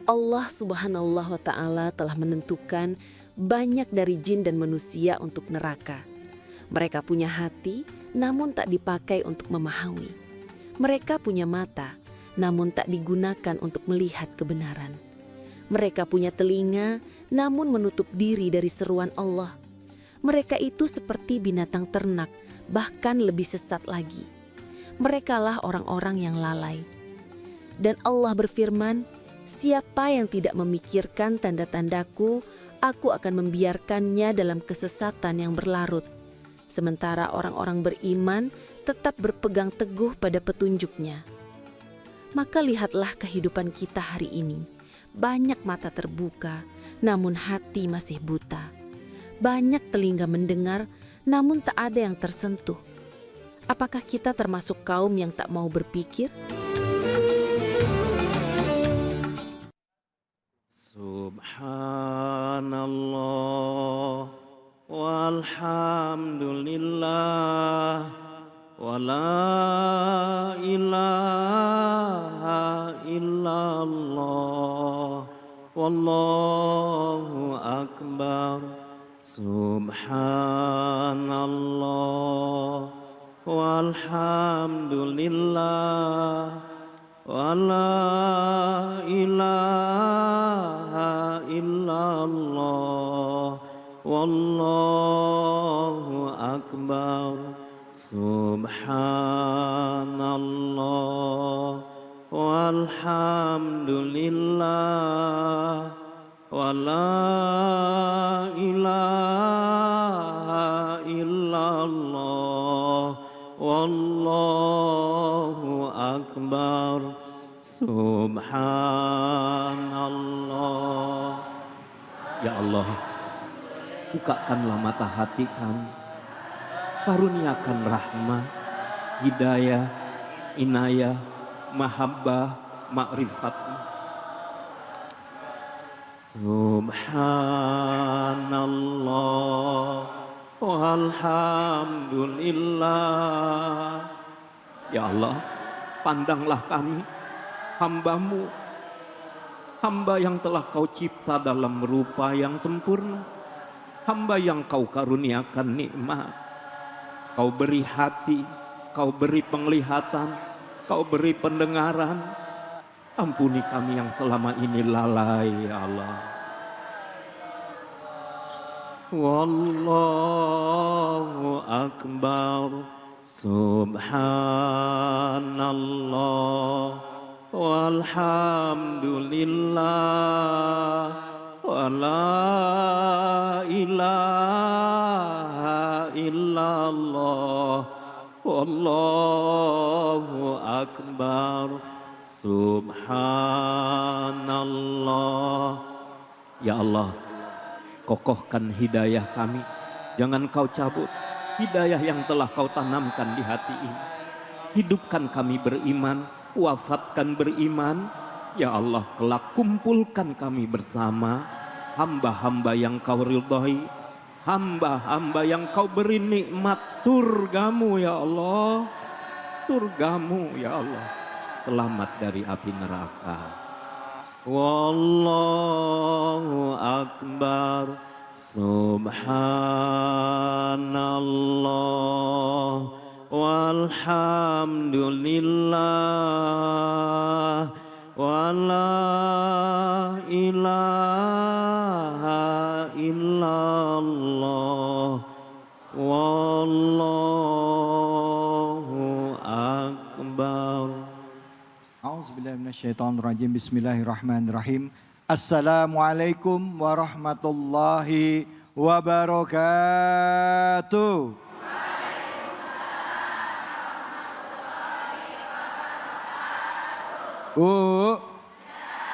Allah Subhanahu wa Ta'ala telah menentukan banyak dari jin dan manusia untuk neraka. Mereka punya hati, namun tak dipakai untuk memahami. Mereka punya mata, namun tak digunakan untuk melihat kebenaran. Mereka punya telinga, namun menutup diri dari seruan Allah. Mereka itu seperti binatang ternak, bahkan lebih sesat lagi. Merekalah orang-orang yang lalai. Dan Allah berfirman, siapa yang tidak memikirkan tanda-tandaku, aku akan membiarkannya dalam kesesatan yang berlarut. Sementara orang-orang beriman tetap berpegang teguh pada petunjuknya. Maka lihatlah kehidupan kita hari ini. Banyak mata terbuka, namun hati masih buta. Banyak telinga mendengar, namun tak ada yang tersentuh. Apakah kita termasuk kaum yang tak mau berpikir? Subhanallah walhamdulillah wa la ilaha illallah wallahu akbar. Subhanallah walhamdulillah wa la ilaha illallah wallahu akbar. Subhanallah walhamdulillah wa la ilaha illallah wallahu akbar. Subhanallah. Ya Allah, bukakanlah mata hati kami, karuniakan rahmah, hidayah, inayah, mahabbah, ma'rifatmu. Subhanallah walhamdulillah. Ya Allah, pandanglah kami, hamba-Mu, hamba yang telah Kau cipta dalam rupa yang sempurna, hamba yang Kau karuniakan nikmat. Kau beri hati, Kau beri penglihatan, Kau beri pendengaran. Ampuni kami yang selama ini lalai, ya Allah. Wallahu akbar. Subhanallah walhamdulillah wa la ilaha illallah wallahu akbar. Subhanallah. Ya Allah, kokohkan hidayah kami, jangan Kau cabut hidayah yang telah Kau tanamkan di hati ini. Hidupkan kami beriman, wafatkan beriman. Ya Allah, kelak kumpulkan kami bersama hamba-hamba yang Kau ridhai, hamba-hamba yang Kau beri nikmat surgamu, ya Allah. Surgamu, ya Allah. Selamat dari api neraka. Wallahu akbar. Subhanallah walhamdulillah wa la ilaha illallah wallahu akbar. A'udzubillahiminasyaitonirrajim. Bismillahirrahmanirrahim. Assalamualaikum warahmatullahi wabarakatuh. Bu,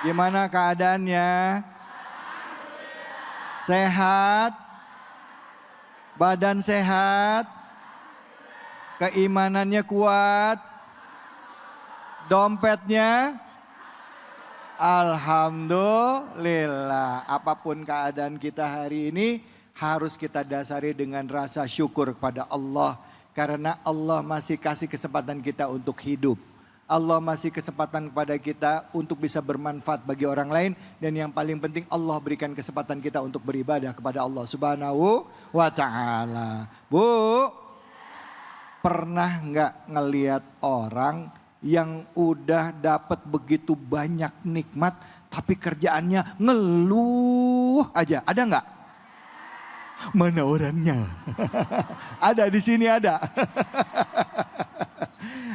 gimana keadaannya? Sehat? Badan sehat? Keimanannya kuat? Dompetnya? Alhamdulillah. Apapun keadaan kita hari ini harus kita dasari dengan rasa syukur kepada Allah. Karena Allah masih kasih kesempatan kita untuk hidup. Allah masih kesempatan kepada kita untuk bisa bermanfaat bagi orang lain. Dan yang paling penting Allah berikan kesempatan kita untuk beribadah kepada Allah Subhanahu wa ta'ala. Bu, pernah nggak ngelihat orang yang udah dapat begitu banyak nikmat tapi kerjaannya ngeluh aja? Ada nggak? Mana orangnya? Ada di sini ada.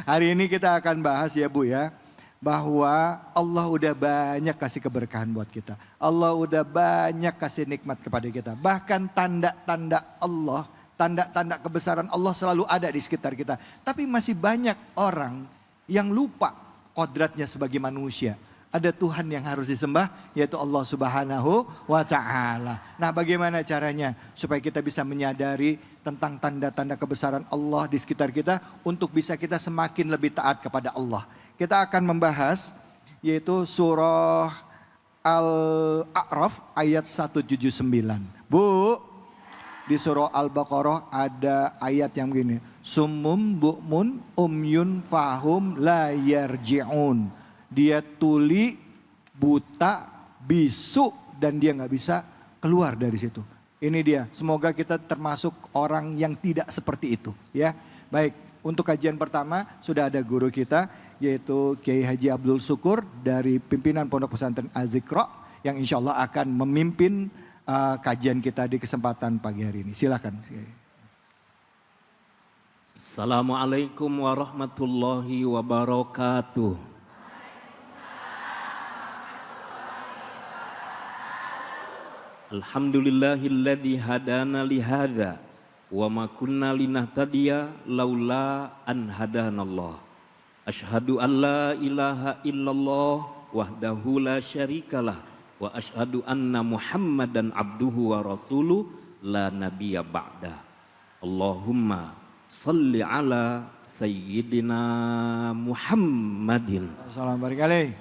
Hari ini kita akan bahas ya Bu ya, bahwa Allah udah banyak kasih keberkahan buat kita. Allah udah banyak kasih nikmat kepada kita. Bahkan tanda-tanda Allah, tanda-tanda kebesaran Allah selalu ada di sekitar kita. Tapi masih banyak orang yang lupa kodratnya sebagai manusia. Ada Tuhan yang harus disembah, yaitu Allah Subhanahu wa ta'ala. Nah, bagaimana caranya supaya kita bisa menyadari tentang tanda-tanda kebesaran Allah di sekitar kita untuk bisa kita semakin lebih taat kepada Allah. Kita akan membahas yaitu surah Al-A'raf ayat 179. Bu, di surah Al-Baqarah ada ayat yang begini. Summum bu'mun umyun fahum la yarji'un. Dia tuli, buta, bisu, dan dia nggak bisa keluar dari situ. Ini dia, semoga kita termasuk orang yang tidak seperti itu. Ya, baik. Untuk kajian pertama sudah ada guru kita, yaitu Kiai Haji Abdul Syukur dari pimpinan Pondok Pesantren Al-Zikra, yang insya Allah akan memimpin kajian kita di kesempatan pagi hari ini. Silakan. Assalamualaikum warahmatullahi wabarakatuh. Alhamdulillahilladzi hadana lihada wa ma kunna linahtadiya laula an hadanallah. Asyhadu an la ilaha illallah wahdahu la syarikalah wa asyhadu anna Muhammadan abduhu wa rasuluh la nabiyya ba'da. Allahumma salli ala sayyidina Muhammadin. Assalamualaikum.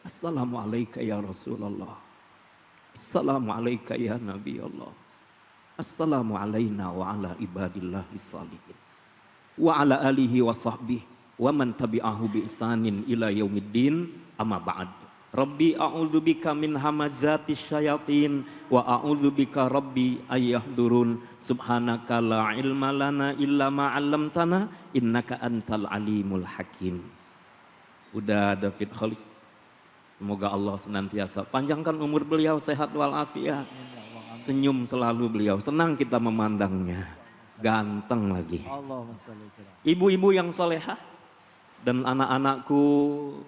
Assalamualaikum ya Rasulullah. Assalamualaikum ya Nabi Allah. Assalamu alayna wa ala ibadillahi salihin. Wa ala alihi wa sahbihi wa man tabi'ahu bi ihsanin ila yaumiddin amma ba'd. Rabbi a'udzubika min hamazati syayatin wa a'udzubika rabbi ayyahdurun. Subhanaka la ilma lana illa ma 'allamtana innaka antal alimul hakim. Udah David Khalik. Semoga Allah senantiasa panjangkan umur beliau, sehat walafiat. Senyum selalu beliau, senang kita memandangnya. Ganteng lagi. Ibu-ibu yang solehah dan anak-anakku,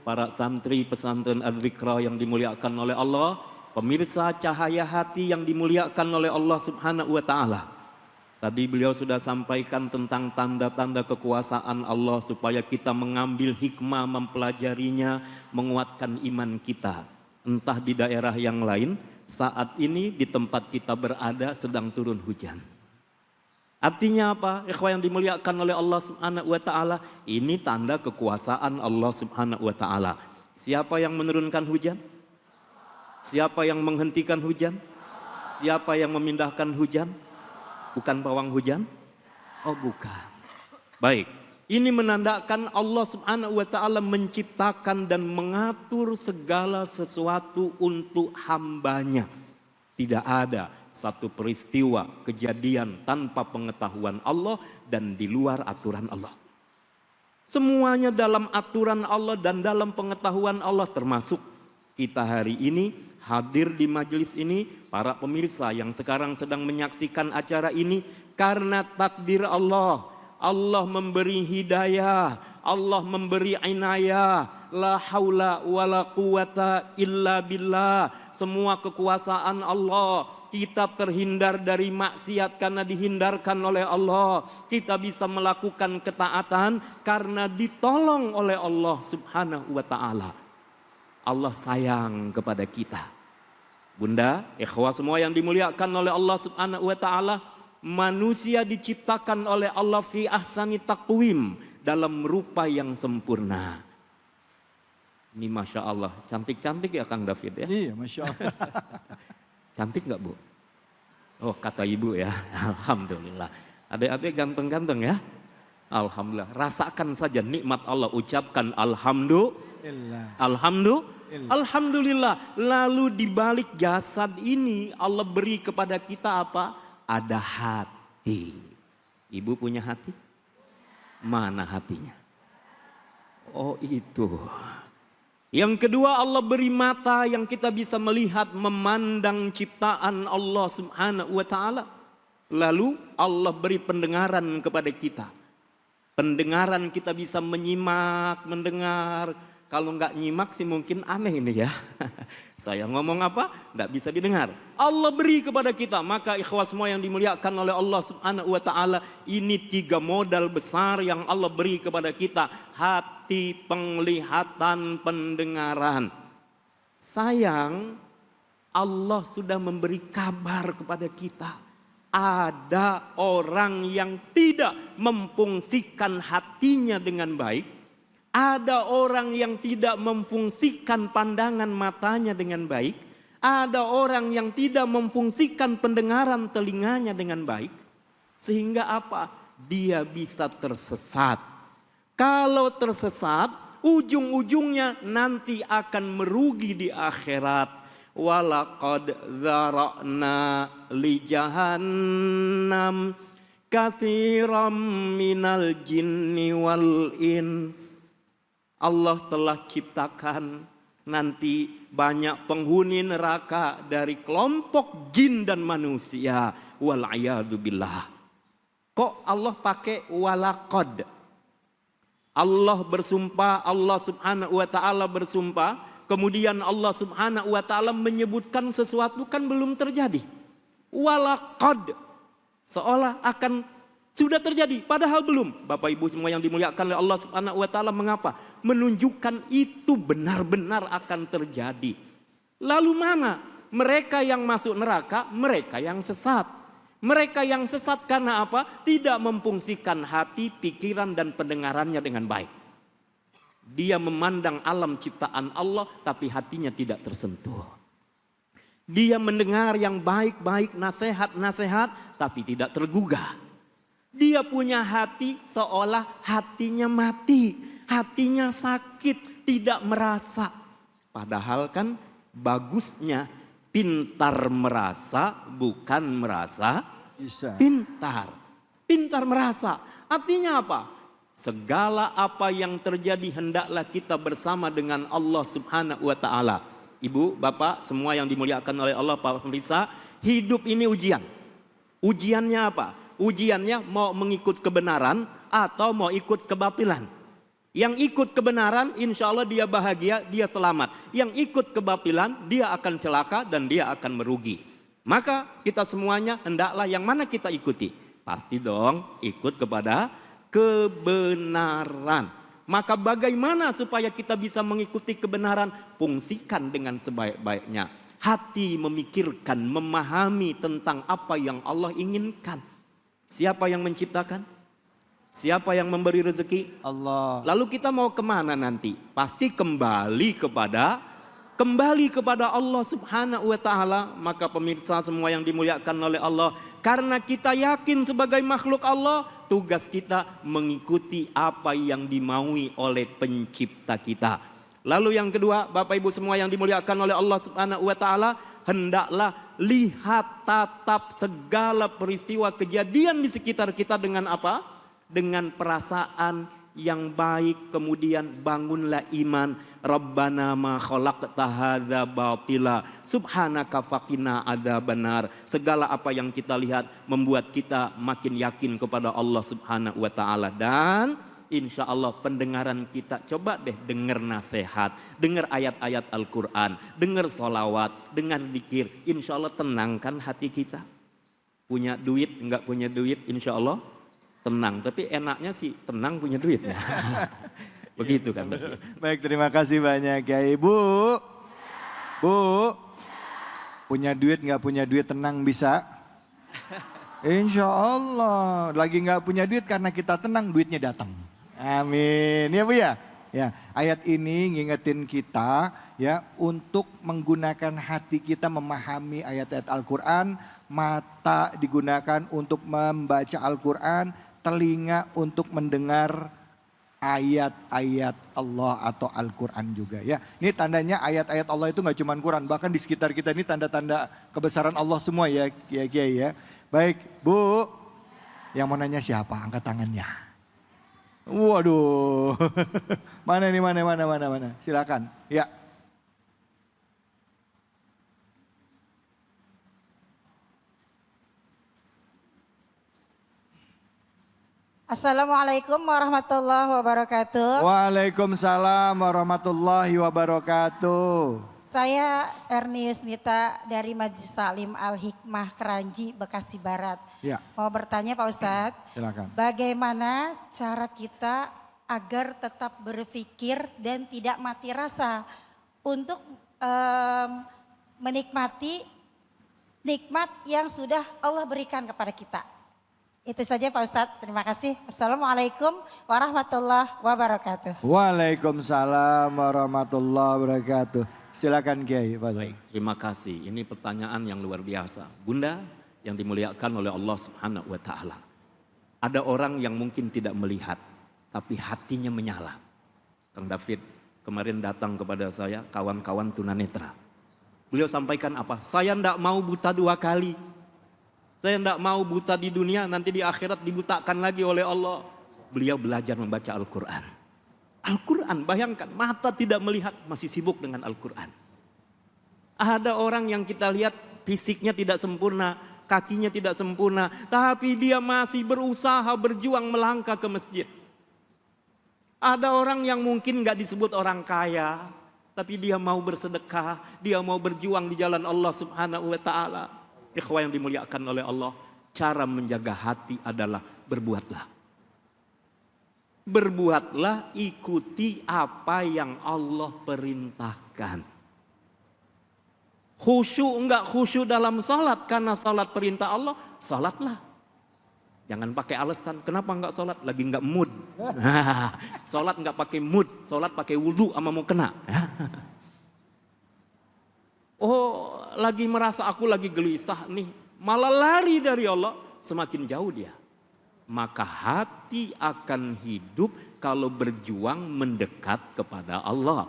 para santri pesantren Al-Zikra yang dimuliakan oleh Allah, pemirsa Cahaya Hati yang dimuliakan oleh Allah Subhanahu wa ta'ala. Tadi beliau sudah sampaikan tentang tanda-tanda kekuasaan Allah supaya kita mengambil hikmah, mempelajarinya, menguatkan iman kita. Entah di daerah yang lain, saat ini di tempat kita berada sedang turun hujan. Artinya apa? Ikhwah yang dimuliakan oleh Allah Subhanahu wa ta'ala, ini tanda kekuasaan Allah Subhanahu wa ta'ala. Siapa yang menurunkan hujan? Siapa yang menghentikan hujan? Siapa yang memindahkan hujan? Bukan pawang hujan? Oh bukan. Baik, ini menandakan Allah Subhanahu wa ta'ala menciptakan dan mengatur segala sesuatu untuk hambanya. Tidak ada satu peristiwa, kejadian tanpa pengetahuan Allah dan di luar aturan Allah. Semuanya dalam aturan Allah dan dalam pengetahuan Allah, termasuk kita hari ini hadir di majelis ini, para pemirsa yang sekarang sedang menyaksikan acara ini, karena takdir Allah. Allah memberi hidayah, Allah memberi inayah, la haula wala quwata illa billah. Semua kekuasaan Allah. Kita terhindar dari maksiat karena dihindarkan oleh Allah. Kita bisa melakukan ketaatan karena ditolong oleh Allah Subhanahu wa ta'ala. Allah sayang kepada kita. Bunda, ikhwah semua yang dimuliakan oleh Allah Subhanahu wa ta'ala, manusia diciptakan oleh Allah fi ahsani taqwim, dalam rupa yang sempurna. Ini Masya Allah, cantik-cantik ya Kang David ya? Iya, Masya Allah. Cantik nggak Bu? Oh kata ibu ya, Alhamdulillah. Adik-adik ganteng-ganteng ya? Alhamdulillah. Rasakan saja nikmat Allah. Ucapkan alhamdulillah. Alhamdulillah. Lalu di balik jasad ini Allah beri kepada kita apa? Ada hati. Ibu punya hati? Mana hatinya? Oh itu. Yang kedua, Allah beri mata yang kita bisa melihat, memandang ciptaan Allah Subhanahu wa taala. Lalu Allah beri pendengaran kepada kita. Pendengaran kita bisa menyimak, mendengar. Kalau nggak nyimak sih mungkin aneh ini ya. Saya ngomong apa? Nggak bisa didengar. Allah beri kepada kita. Maka ikhwas semua yang dimuliakan oleh Allah Subhanahu wa taala, ini 3 modal besar yang Allah beri kepada kita. Hati, penglihatan, pendengaran. Sayang, Allah sudah memberi kabar kepada kita. Ada orang yang tidak memfungsikan hatinya dengan baik. Ada orang yang tidak memfungsikan pandangan matanya dengan baik. Ada orang yang tidak memfungsikan pendengaran telinganya dengan baik. Sehingga apa? Dia bisa tersesat. Kalau tersesat, ujung-ujungnya nanti akan merugi di akhirat. Walaqad dzara'na li jahannam katsiran minal jinni wal ins. Allah telah ciptakan nanti banyak penghuni neraka dari kelompok jin dan manusia. Wal'iyadzubillah. Kok Allah pakai walaqad? Allah bersumpah, Allah Subhanahu wa taala bersumpah, kemudian Allah Subhanahu wa taala menyebutkan sesuatu kan belum terjadi. Walaqad. Seolah akan sudah terjadi, padahal belum. Bapak Ibu semua yang dimuliakan oleh Allah Subhanahu wa taala, mengapa? Menunjukkan itu benar-benar akan terjadi. Lalu mana? Mereka yang masuk neraka, mereka yang sesat. Mereka yang sesat karena apa? Tidak memfungsikan hati, pikiran dan pendengarannya dengan baik. Dia memandang alam ciptaan Allah tapi hatinya tidak tersentuh. Dia mendengar yang baik-baik, nasihat-nasihat tapi tidak tergugah. Dia punya hati seolah hatinya mati, hatinya sakit, tidak merasa. Padahal kan bagusnya pintar merasa, bukan merasa Bisa. pintar. Pintar merasa. Artinya apa? Segala apa yang terjadi hendaklah kita bersama dengan Allah Subhanahu wa taala. Ibu, Bapak, semua yang dimuliakan oleh Allah, para pemirsa, hidup ini ujian. Ujiannya apa? Ujiannya mau mengikut kebenaran atau mau ikut kebatilan. Yang ikut kebenaran insya Allah dia bahagia, dia selamat. Yang ikut kebatilan dia akan celaka dan dia akan merugi. Maka kita semuanya hendaklah yang mana kita ikuti? Pasti dong ikut kepada kebenaran. Maka bagaimana supaya kita bisa mengikuti kebenaran? Fungsikan dengan sebaik-baiknya. Hati memikirkan, memahami tentang apa yang Allah inginkan. Siapa yang menciptakan? Siapa yang memberi rezeki? Allah. Lalu kita mau kemana nanti? Pasti kembali kepada Allah Subhanahu wa taala. Maka pemirsa semua yang dimuliakan oleh Allah, karena kita yakin sebagai makhluk Allah, tugas kita mengikuti apa yang dimaui oleh pencipta kita. Lalu yang kedua, Bapak Ibu semua yang dimuliakan oleh Allah Subhanahu wa taala, hendaklah lihat, tatap segala peristiwa kejadian di sekitar kita dengan apa? Dengan perasaan yang baik, kemudian bangunlah iman. Rabbana ma khalaqta hadza batila subhanaka faqina adzabannar. Segala apa yang kita lihat membuat kita makin yakin kepada Allah Subhanahu wa taala. Dan insya Allah pendengaran kita, coba deh dengar nasihat, dengar ayat-ayat Al-Quran, dengar sholawat, dengar zikir. Insya Allah tenangkan hati kita. Punya duit, enggak punya duit, insya Allah tenang. Tapi enaknya sih tenang punya duit. Begitu kan. Baik, terima kasih banyak ya Ibu. Bu, punya duit nggak punya duit tenang bisa? Insya Allah. Lagi nggak punya duit karena kita tenang duitnya datang. Amin. Ya Bu ya. Ya, ayat ini ngingetin kita ya untuk menggunakan hati kita memahami ayat-ayat Al-Quran. Mata digunakan untuk membaca Al-Quran. telinga untuk mendengar ayat-ayat Allah atau Al-Quran juga ya. Ini tandanya ayat-ayat Allah itu nggak cuma Quran, bahkan di sekitar kita ini tanda-tanda kebesaran Allah semua ya Kiai ya. Baik Bu, yang mau nanya siapa? Angkat tangannya. Waduh, mana nih mana, silakan ya. Assalamualaikum warahmatullahi wabarakatuh. Waalaikumsalam warahmatullahi wabarakatuh. Saya Erni Yusnita dari Majelis Taklim Al-Hikmah Keranji, Bekasi Barat. Ya, Mau bertanya Pak Ustadz, silakan. bagaimana cara kita agar tetap berpikir dan tidak mati rasa untuk menikmati nikmat yang sudah Allah berikan kepada kita? Itu saja Pak Ustadz, terima kasih. Assalamualaikum warahmatullahi wabarakatuh. Waalaikumsalam warahmatullahi wabarakatuh. Silakan Kiai. Baik, terima kasih. Ini pertanyaan yang luar biasa. Bunda yang dimuliakan oleh Allah Subhanahu wa taala. Ada orang yang mungkin tidak melihat tapi hatinya menyala. Kang David kemarin datang kepada saya, kawan-kawan tunanetra. Beliau sampaikan apa? Saya tidak mau buta 2 kali. Saya tidak mau buta di dunia, nanti di akhirat dibutakan lagi oleh Allah. Beliau belajar membaca Al-Quran. Al-Quran, bayangkan mata tidak melihat masih sibuk dengan Al-Quran. Ada orang yang kita lihat fisiknya tidak sempurna, kakinya tidak sempurna, tapi dia masih berusaha berjuang melangkah ke masjid. Ada orang yang mungkin gak disebut orang kaya, tapi dia mau bersedekah, dia mau berjuang di jalan Allah Subhanahu wa taala. Ikhwah yang dimuliakan oleh Allah, cara menjaga hati adalah berbuatlah. Berbuatlah, ikuti apa yang Allah perintahkan. Khusyuk enggak khusyuk dalam salat karena salat perintah Allah, salatlah. Jangan pakai alasan, kenapa enggak salat? Lagi enggak mood. Salat enggak pakai mood, salat pakai wudu sama mau kena. Oh, lagi merasa aku lagi gelisah nih, malah lari dari Allah, semakin jauh dia. Maka hati akan hidup kalau berjuang mendekat kepada Allah.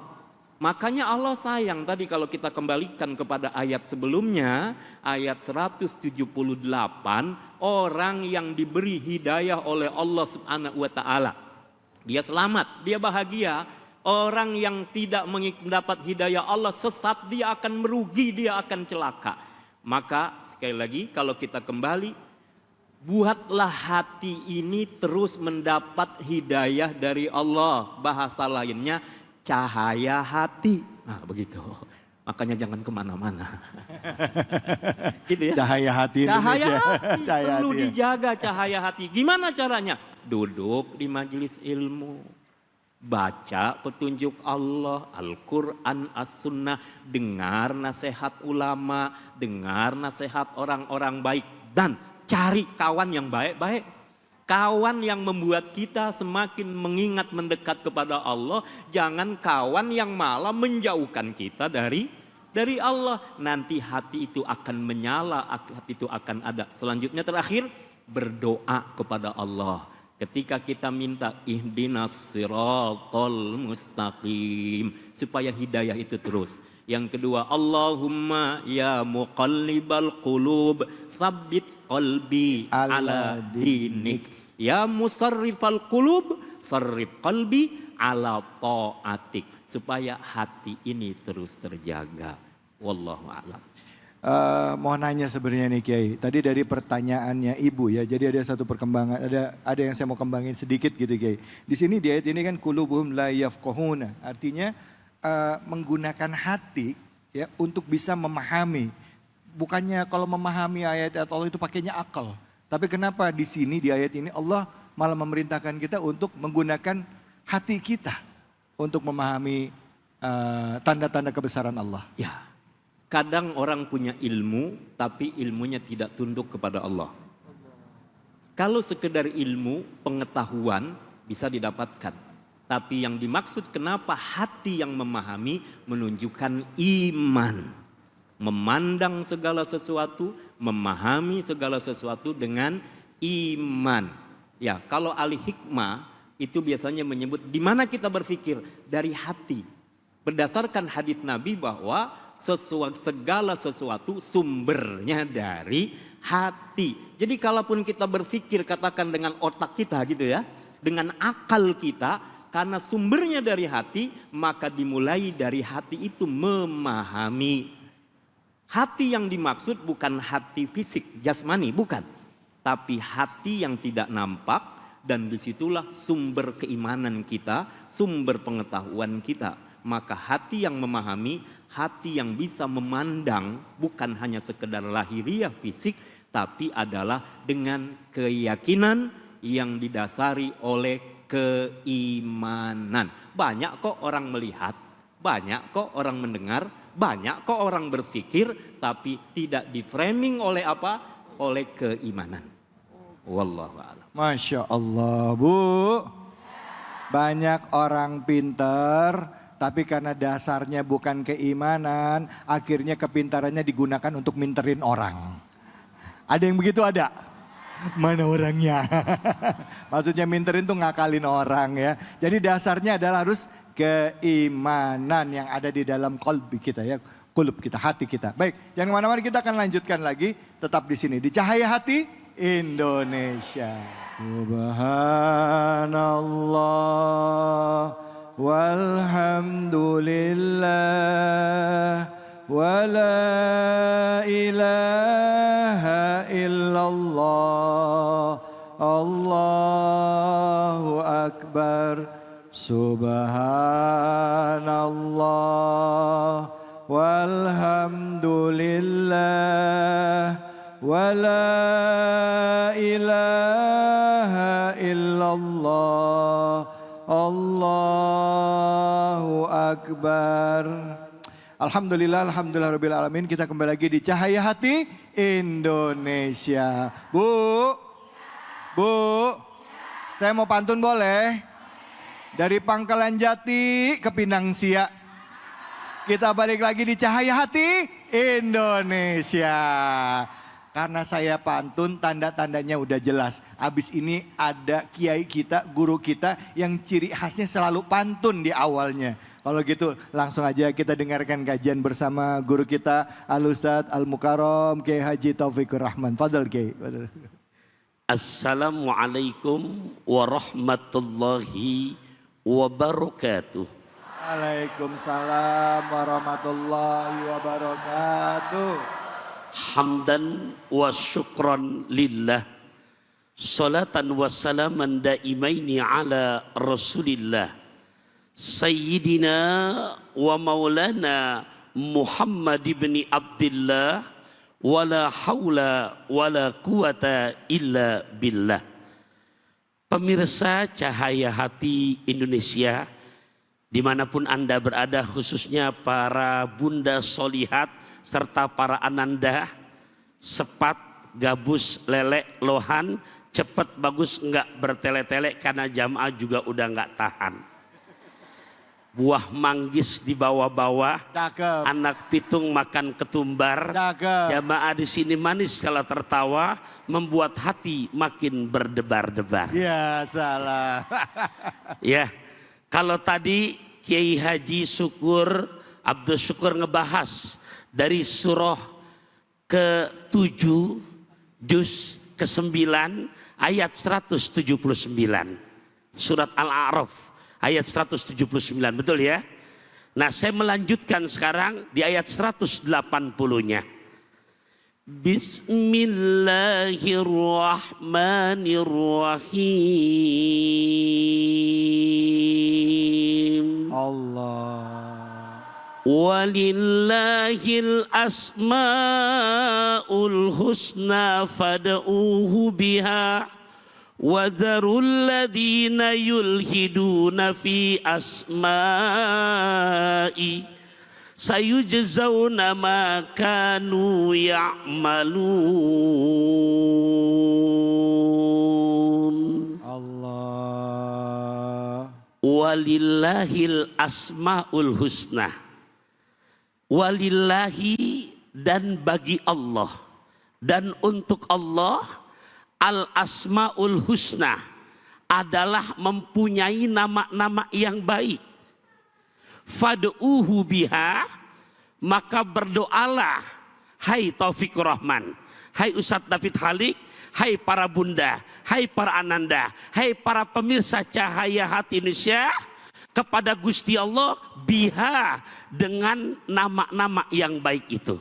Makanya Allah sayang tadi kalau kita kembalikan kepada ayat sebelumnya, ayat 178, orang yang diberi hidayah oleh Allah Subhanahu wa taala, dia selamat, dia bahagia. Orang yang tidak mendapat hidayah Allah sesat, dia akan merugi, dia akan celaka. Maka sekali lagi kalau kita kembali, buatlah hati ini terus mendapat hidayah dari Allah. Bahasa lainnya cahaya hati. Nah begitu. Makanya jangan kemana-mana. Gitu ya. Cahaya hati Indonesia. Cahaya hati, Cahaya perlu hati, ya. dijaga cahaya hati. Gimana caranya? Duduk di majelis ilmu. Baca petunjuk Allah, Al-Quran, As-Sunnah, dengar nasihat ulama, dengar nasihat orang-orang baik, dan cari kawan yang baik-baik. Kawan yang membuat kita semakin mengingat mendekat kepada Allah, jangan kawan yang malah menjauhkan kita dari Allah. Nanti hati itu akan menyala, hati itu akan ada. Selanjutnya terakhir, berdoa kepada Allah. Ketika kita minta ihdinas siratal mustaqim, supaya hidayah itu terus. Yang kedua, Allahumma ya muqallibal qulub tsabbit qalbi ala dinik. Ya musarrifal qulub sarrif qalbi ala ta'atik. Supaya hati ini terus terjaga. Wallahu a'lam. Mohon nanya sebenarnya nih Kiai. Tadi dari pertanyaannya Ibu ya. Jadi ada satu perkembangan, ada yang saya mau kembangin sedikit gitu Kiai. Di sini di ayat ini kan qulubuhum la yafqahuna. Artinya menggunakan hati ya untuk bisa memahami. Bukannya kalau memahami ayat-ayat Allah itu pakainya akal. Tapi kenapa di sini di ayat ini Allah malah memerintahkan kita untuk menggunakan hati kita untuk memahami tanda-tanda kebesaran Allah. Ya. Kadang orang punya ilmu, tapi ilmunya tidak tunduk kepada Allah. Kalau sekedar ilmu, pengetahuan bisa didapatkan. Tapi yang dimaksud kenapa hati yang memahami menunjukkan iman. Memandang segala sesuatu, memahami segala sesuatu dengan iman. Ya, kalau ahli hikmah itu biasanya menyebut di mana kita berpikir dari hati. Berdasarkan hadis Nabi bahwa segala sesuatu sumbernya dari hati. Jadi kalaupun kita berpikir katakan dengan otak kita gitu ya, dengan akal kita, karena sumbernya dari hati, maka dimulai dari hati itu memahami. Hati yang dimaksud bukan hati fisik, jasmani, bukan. Tapi hati yang tidak nampak, dan disitulah sumber keimanan kita, sumber pengetahuan kita. Maka hati yang memahami, hati yang bisa memandang, bukan hanya sekedar lahiriah fisik, tapi adalah dengan keyakinan yang didasari oleh keimanan. Banyak kok orang melihat, banyak kok orang mendengar, banyak kok orang berpikir, tapi tidak di-framing oleh apa? Oleh keimanan. Wallahu a'lam. Masya Allah, Bu. Banyak orang pinter, tapi karena dasarnya bukan keimanan, akhirnya kepintarannya digunakan untuk minterin orang. Ada yang begitu ada? Mana orangnya? Maksudnya minterin tuh ngakalin orang ya. Jadi dasarnya adalah harus keimanan yang ada di dalam kolbi kita ya. Kulub kita, hati kita. Baik, jangan kemana-mana, kita akan lanjutkan lagi. Tetap di sini, di Cahaya Hati Indonesia. Subhanallah walhamdulillah wa la ilaha illallah Allahu akbar. Subhanallah walhamdulillah wa la ilaha illallah Allahu akbar. Alhamdulillah, alhamdulillah rabbil alamin. Kita kembali lagi di Cahaya Hati Indonesia. Bu, saya mau pantun boleh? Dari Pangkalan Jati ke Pinang Sia. Kita balik lagi di Cahaya Hati Indonesia. Karena saya pantun, tanda-tandanya udah jelas. Abis ini ada kiai kita, guru kita yang ciri khasnya selalu pantun di awalnya. Kalau gitu langsung aja kita dengarkan kajian bersama guru kita Al-Ustadz Al-Mukarram Kiai Haji Taufikur Rahman. Fadal Kiai. Assalamualaikum warahmatullahi wabarakatuh. Waalaikumsalam warahmatullahi wabarakatuh. Hamdan wa syukran lillah. Salatan wa salaman daimaini ala Rasulillah. Sayyidina wa maulana Muhammad ibn Abdullah. Wala haula wala quwata illa billah. Pemirsa Cahaya Hati Indonesia, dimanapun Anda berada, khususnya para bunda solihat serta para ananda, sepat, gabus, lelek, lohan, cepat, bagus, enggak bertele-tele karena jamaah juga udah enggak tahan. Buah manggis dibawa-bawa, anak pitung makan ketumbar, jamaah di sini manis kalau tertawa, membuat hati makin berdebar-debar. Ya salah. Ya, kalau tadi Kiai Haji Abdul Syukur ngebahas dari surah ke-7 juz ke-9 ayat 179. Surat Al-A'raf ayat 179, betul ya? Nah, saya melanjutkan sekarang di ayat 180-nya. Bismillahirrahmanirrahim. Allah. Walillahil asmaul husna fad'uhu biha wa zarul ladina yulhiduna fi asma'i sayujzauna ma kanu ya'malun. Allah. Walillahil asmaul husna. Walillahi, dan bagi Allah dan untuk Allah Al-Asmaul Husna adalah mempunyai nama-nama yang baik. Fad'uhu biha, maka berdoalah, hai Taufikur Rahman, hai Ustadz David Halik, hai para bunda, hai para ananda, hai para pemirsa Cahaya Hati Indonesia, kepada Gusti Allah biha, dengan nama-nama yang baik itu.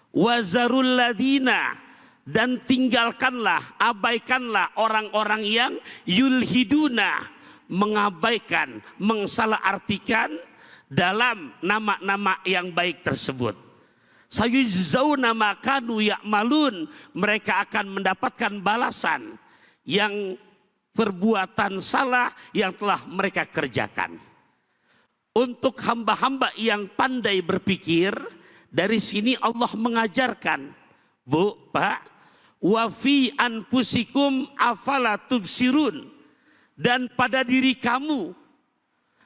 Wazarul ladina, dan tinggalkanlah, abaikanlah orang-orang yang yulhiduna, mengabaikan, mengsalah-artikan dalam nama-nama yang baik tersebut. Sayujzauna ma kanu ya'malun, mereka akan mendapatkan balasan yang perbuatan salah yang telah mereka kerjakan. Untuk hamba-hamba yang pandai berpikir, dari sini Allah mengajarkan, Bu, Pak, wa fi anfusikum afala tubsirun, dan pada diri kamu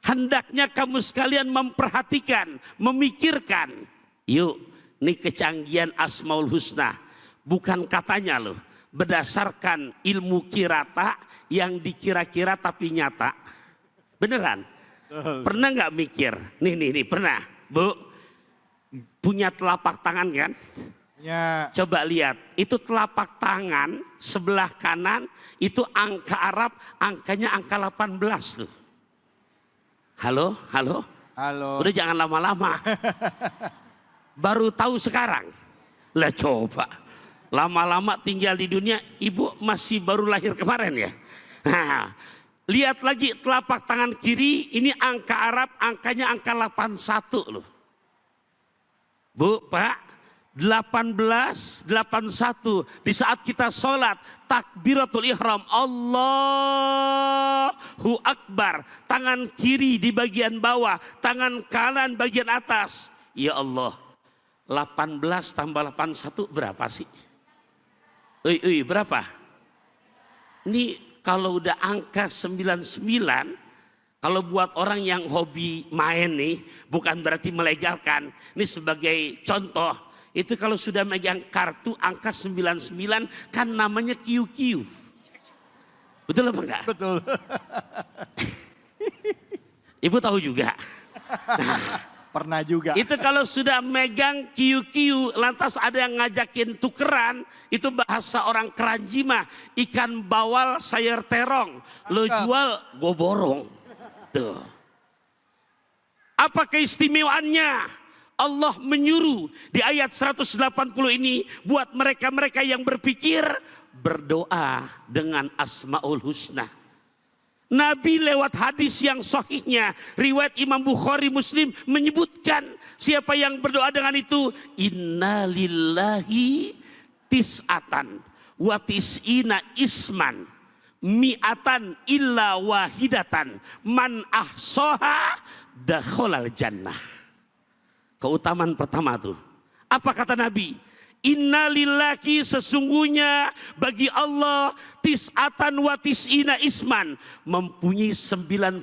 hendaknya kamu sekalian memperhatikan, memikirkan. Yuk, ini kecanggihan Asmaul Husna, bukan katanya loh, berdasarkan ilmu kirata yang dikira-kira tapi nyata. Beneran? Pernah nggak mikir? Nih, pernah, Bu? Punya telapak tangan kan? Ya. Coba lihat, itu telapak tangan sebelah kanan itu angka Arab, angkanya angka 18 tuh. Halo? Halo. Udah jangan lama-lama. Baru tahu sekarang. Lah coba, lama-lama tinggal di dunia, ibu masih baru lahir kemarin ya. Nah, lihat lagi telapak tangan kiri, ini angka Arab, angkanya angka 81 loh. Bu, Pak, 18, 81, di saat kita sholat, takbiratul ihram, Allahu Akbar, tangan kiri di bagian bawah, tangan kanan bagian atas. Ya Allah, 18 tambah 81 berapa sih? Berapa? Ini kalau udah angka 99, kalau buat orang yang hobi main nih, bukan berarti melegalkan. Ini sebagai contoh, itu kalau sudah megang kartu angka 99 kan namanya QQ. Betul apa enggak? Betul. Ibu tahu juga. Pernah juga. Itu kalau sudah megang QQ, lantas ada yang ngajakin tukeran, itu bahasa orang Keranji mah, ikan bawal sayur terong, lo jual gue borong. Tuh. Apa keistimewaannya? Allah menyuruh di ayat 180 ini buat mereka-mereka yang berpikir, berdoa dengan Asmaul Husna. Nabi lewat hadis yang sahihnya, riwayat Imam Bukhari Muslim menyebutkan, siapa yang berdoa dengan itu, inna lillahi tis'atan wa tis'ina isman mi'atan illa wahidatan man ahsoha dakhalal jannah. Keutamaan pertama tuh, apa kata Nabi? Inna lillahi, sesungguhnya bagi Allah, tis'atan wa tis'ina isman, mempunyai 99,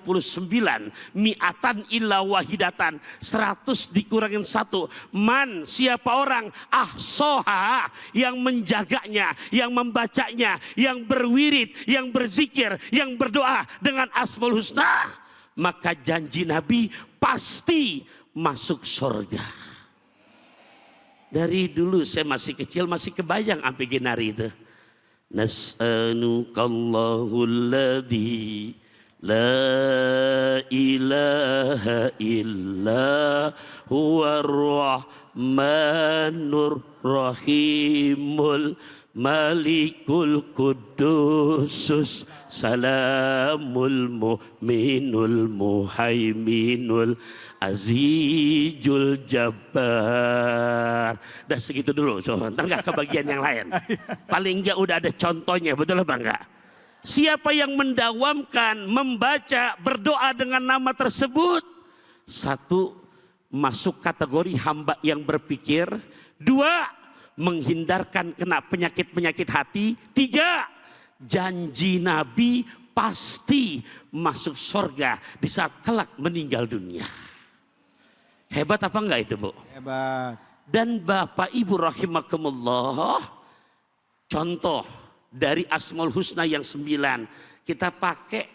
mi'atan illa wahidatan, 100 dikurangin 1. Man, siapa orang, ahsoha, yang menjaganya, yang membacanya, yang berwirid, yang berzikir, yang berdoa dengan Asmaul Husna, maka janji Nabi pasti masuk surga. Dari dulu saya masih kecil, masih kebayang sampai genari itu. Nas'alukallahul ladzi la ilaha illa huwar rahmanur rahimul malikul kudusus salamul mu'minul muhaiminul azizul jabbar. Dah segitu dulu, coba. Ntar gak kebagian yang lain. Paling enggak udah ada contohnya, betul apa enggak? Siapa yang mendawamkan, membaca, berdoa dengan nama tersebut, satu, masuk kategori hamba yang berpikir. Dua, menghindarkan kena penyakit-penyakit hati. Tiga, janji Nabi pasti masuk surga di saat kelak meninggal dunia. Hebat apa enggak itu, Bu? Hebat. Dan Bapak Ibu rahimakumullah, contoh dari Asmaul Husna yang 9. Kita pakai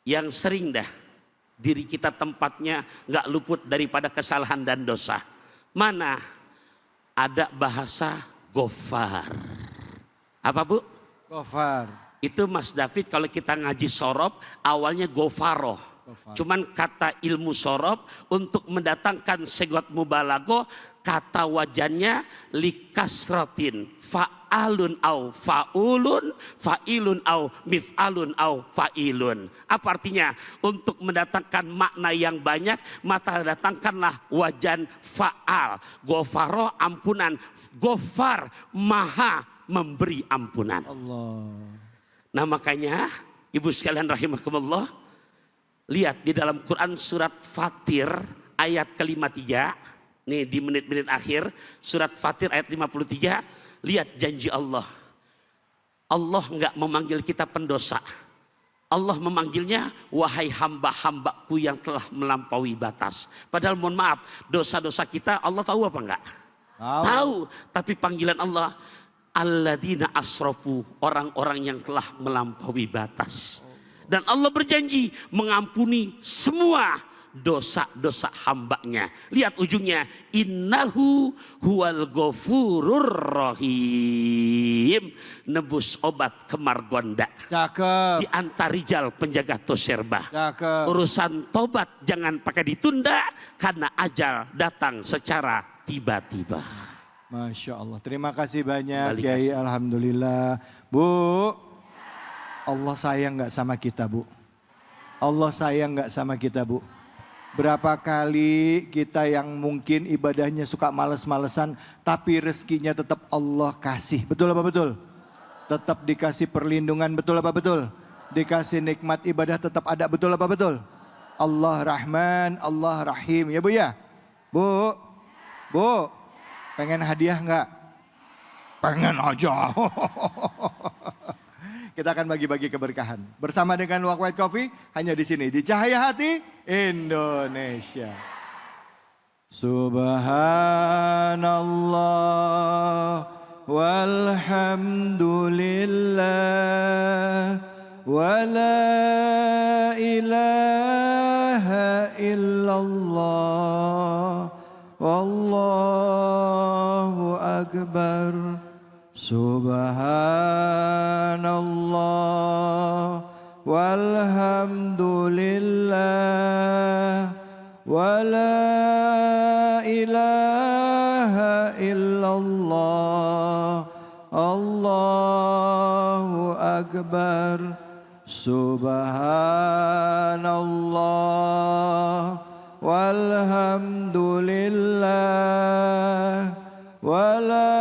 yang sering dah. Diri kita tempatnya nggak luput daripada kesalahan dan dosa. Mana ada bahasa Ghafar. Apa Bu? Ghafar. Itu Mas David kalau kita ngaji sorob awalnya Ghafaroh. Cuman kata ilmu sorob untuk mendatangkan segot mubalago, kata wajannya likasratin fa'alun au fa'ulun fa'ilun au mif'alun au fa'ilun. Apa artinya? Untuk mendatangkan makna yang banyak, maka datangkanlah wajan fa'al. Ghafaro ampunan, ghafar maha memberi ampunan. Allah. Nah makanya ibu sekalian rahimakumullah, lihat di dalam Quran surat Fatir ayat ke-53. Nih di menit-menit akhir surat Fatir ayat 53. Lihat janji Allah. Allah enggak memanggil kita pendosa. Allah memanggilnya wahai hamba-hambaku yang telah melampaui batas. Padahal mohon maaf, dosa-dosa kita Allah tahu apa enggak? Tahu. Tapi panggilan Allah alladzina asrafu, orang-orang yang telah melampaui batas. Dan Allah berjanji mengampuni semua dosa-dosa hambanya. Lihat ujungnya, innahu huwal ghafurur rahim. Nebus obat kemar gonda. Cakep. Di antarijal penjaga toserba. Cakep. Urusan tobat jangan pakai ditunda, karena ajal datang secara tiba-tiba. Masya Allah. Terima kasih banyak Kembali Kiai. kasih. Alhamdulillah. Bu, Allah sayang nggak sama kita Bu? Allah sayang nggak sama kita Bu? Berapa kali kita yang mungkin ibadahnya suka males-malesan, tapi rezekinya tetap Allah kasih. Betul apa betul? Tetap dikasih perlindungan, betul apa betul? Dikasih nikmat ibadah tetap ada, betul apa betul? Allah Rahman, Allah Rahim. Ya Bu ya? Bu, Bu, pengen hadiah nggak? Pengen aja. Kita akan bagi-bagi keberkahan bersama dengan Luwak White Coffee hanya di sini di Cahaya Hati Indonesia. Subhanallah walhamdulillah wa la ilaha illallah wallahu akbar. Subhanallah walhamdulillah wa la ilaha illallah Allahu akbar. Subhanallah walhamdulillah wa la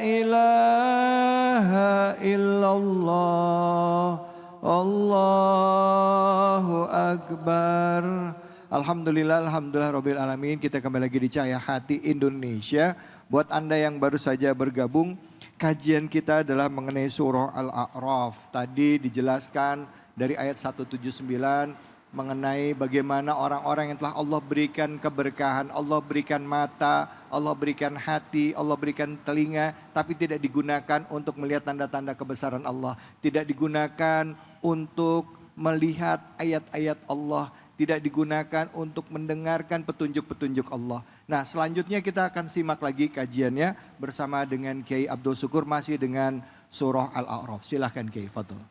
ilaha illallah Allahu akbar. Alhamdulillah, alhamdulillah rabbil alamin. Kita kembali lagi di Cahaya Hati Indonesia. Buat Anda yang baru saja bergabung, kajian kita adalah mengenai surah Al-A'raf. Tadi dijelaskan dari ayat 179 mengenai bagaimana orang-orang yang telah Allah berikan keberkahan, Allah berikan mata, Allah berikan hati, Allah berikan telinga, tapi tidak digunakan untuk melihat tanda-tanda kebesaran Allah. Tidak digunakan untuk melihat ayat-ayat Allah, tidak digunakan untuk mendengarkan petunjuk-petunjuk Allah. Nah selanjutnya kita akan simak lagi kajiannya bersama dengan Kiai Abdul Syukur masih dengan surah Al-A'raf. Silahkan Kiai, fadhol.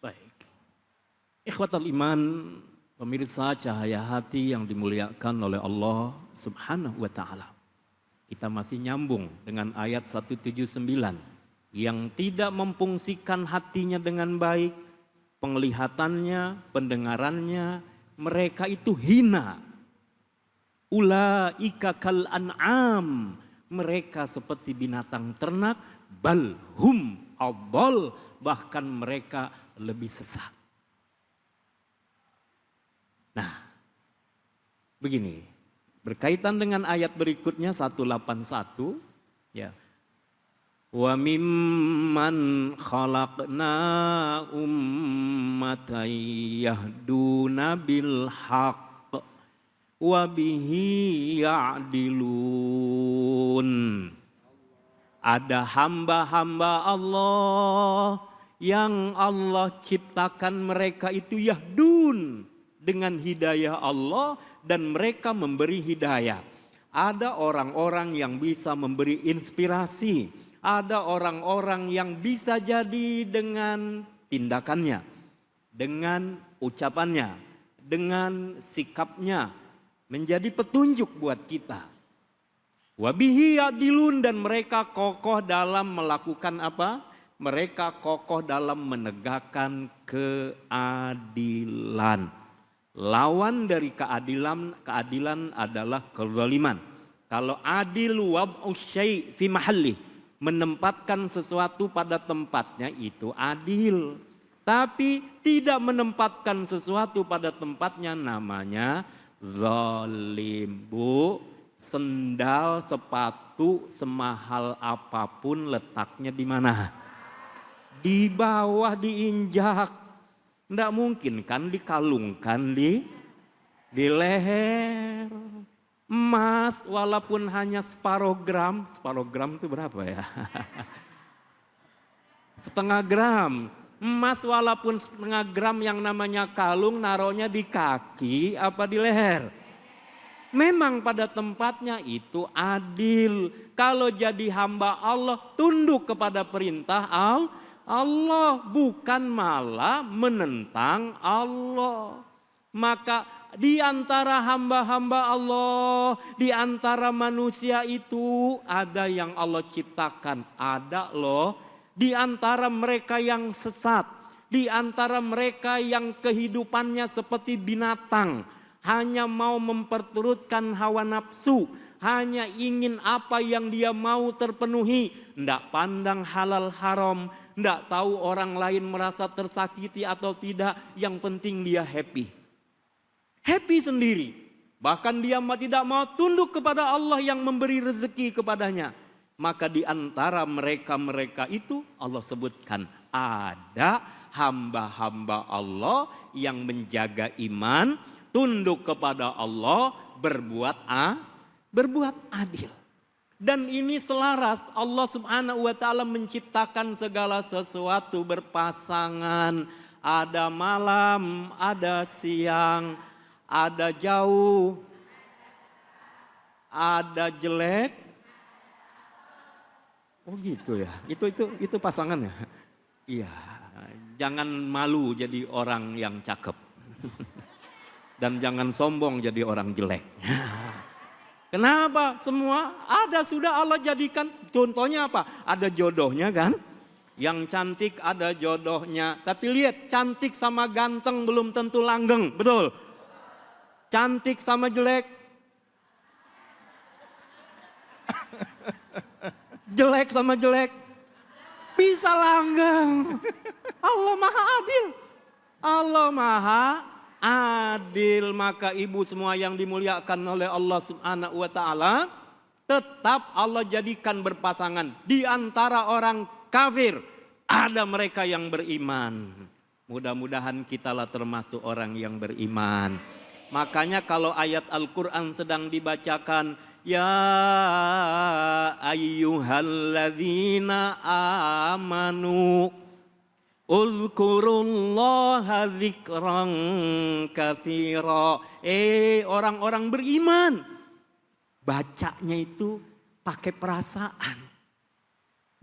Baik. Ikhwatal iman, pemirsa Cahaya Hati yang dimuliakan oleh Allah Subhanahu wa taala. Kita masih nyambung dengan ayat 179 yang tidak memfungsikan hatinya dengan baik, penglihatannya, pendengarannya, mereka itu hina. Ulaika kal an'am, mereka seperti binatang ternak, bal hum adall, bahkan mereka lebih sesat. Nah, begini, berkaitan dengan ayat berikutnya 181, ya. Wa mimman khalaqna ummatan yahduna bil haqq wa bihi ya'dilun. Ada hamba-hamba Allah yang Allah ciptakan mereka itu yahdun dengan hidayah Allah dan mereka memberi hidayah. Ada orang-orang yang bisa memberi inspirasi, ada orang-orang yang bisa jadi dengan tindakannya, dengan ucapannya, dengan sikapnya menjadi petunjuk buat kita. Wabihi yadilun, dan mereka kokoh dalam melakukan apa? Mereka kokoh dalam menegakkan keadilan. Lawan dari keadilan adalah kezaliman. Kalau adil wad'u syai' fi mahalli, menempatkan sesuatu pada tempatnya itu adil. Tapi tidak menempatkan sesuatu pada tempatnya namanya zalim. Bu, sendal sepatu semahal apapun letaknya di mana? Di bawah, diinjak. Tidak mungkin kan dikalungkan di leher. Emas walaupun hanya separuh gram itu berapa ya? Setengah gram. Emas walaupun setengah gram yang namanya kalung naruhnya di kaki apa di leher. Memang pada tempatnya itu adil. Kalau jadi hamba Allah tunduk kepada perintah Allah, bukan malah menentang Allah. Maka di antara hamba-hamba Allah, di antara manusia itu ada yang Allah ciptakan, ada loh. Di antara mereka yang sesat, di antara mereka yang kehidupannya seperti binatang, hanya mau memperturutkan hawa nafsu, hanya ingin apa yang dia mau terpenuhi, tidak pandang halal haram, tidak tahu orang lain merasa tersakiti atau tidak, yang penting dia happy. Happy sendiri. Bahkan dia tidak mau tunduk kepada Allah yang memberi rezeki kepadanya. Maka di antara mereka-mereka itu Allah sebutkan ada hamba-hamba Allah yang menjaga iman, tunduk kepada Allah, berbuat adil. Dan ini selaras, Allah Subhanahu wa taala menciptakan segala sesuatu berpasangan. Ada malam, ada siang, ada jauh, ada jelek. Oh gitu ya. Itu pasangannya. Iya, jangan malu jadi orang yang cakep. Dan jangan sombong jadi orang jelek. Kenapa? Semua ada, sudah Allah jadikan. Contohnya apa? Ada jodohnya kan? Yang cantik ada jodohnya. Tapi lihat, cantik sama ganteng belum tentu langgeng. Betul? Cantik sama jelek. Jelek sama jelek. Bisa langgeng. Allah Maha Adil. Allah Maha Adil. Maka ibu semua yang dimuliakan oleh Allah Subhanahu wa taala, tetap Allah jadikan berpasangan. Di antara orang kafir ada mereka yang beriman. Mudah-mudahan kitalah termasuk orang yang beriman. Makanya kalau ayat Al-Quran sedang dibacakan, ya ayyuhalladzina amanu uzkurullaha dzikran katsira. Orang-orang beriman, bacanya itu pakai perasaan.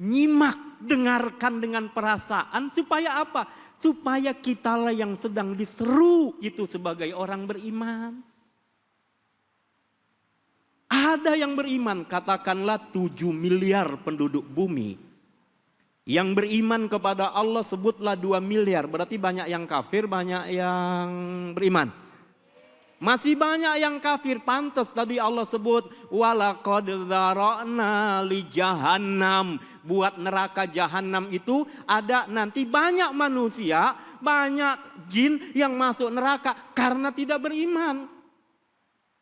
Nyimak, dengarkan dengan perasaan supaya apa? Supaya kitalah yang sedang diseru itu sebagai orang beriman. Ada yang beriman, katakanlah 7 miliar penduduk bumi. Yang beriman kepada Allah sebutlah 2 miliar. Berarti banyak yang kafir, banyak yang beriman. Masih banyak yang kafir, pantas tadi Allah sebut walaqad dzara'na li jahannam. Buat neraka jahanam itu ada nanti banyak manusia, banyak jin yang masuk neraka karena tidak beriman.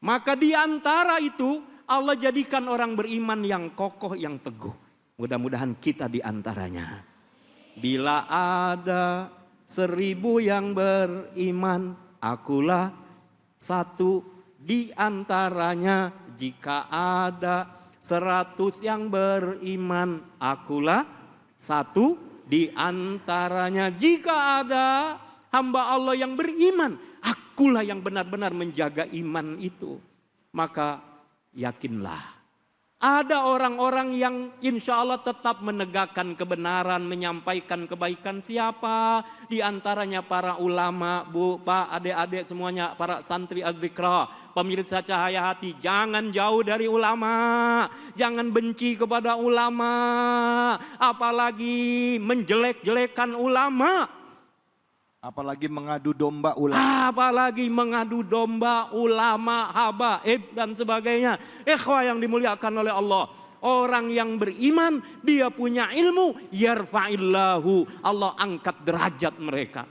Maka di antara itu Allah jadikan orang beriman yang kokoh, yang teguh. Mudah-mudahan kita di antaranya. Bila ada 1000 yang beriman, akulah satu di antaranya. Jika ada 100 yang beriman, akulah satu di antaranya. Jika ada hamba Allah yang beriman, akulah yang benar-benar menjaga iman itu. Maka yakinlah, ada orang-orang yang insya Allah tetap menegakkan kebenaran, menyampaikan kebaikan. Siapa? Di antaranya para ulama, Bu, Pak, adik-adik semuanya, para santri Adzikra, pemirsa Cahaya Hati. Jangan jauh dari ulama, jangan benci kepada ulama, apalagi menjelek-jelekan ulama. Apalagi mengadu domba ulama. Apalagi mengadu domba ulama, habaib dan sebagainya. Ikhwah yang dimuliakan oleh Allah. Orang yang beriman, dia punya ilmu, yarfa'illahu, Allah angkat derajat mereka.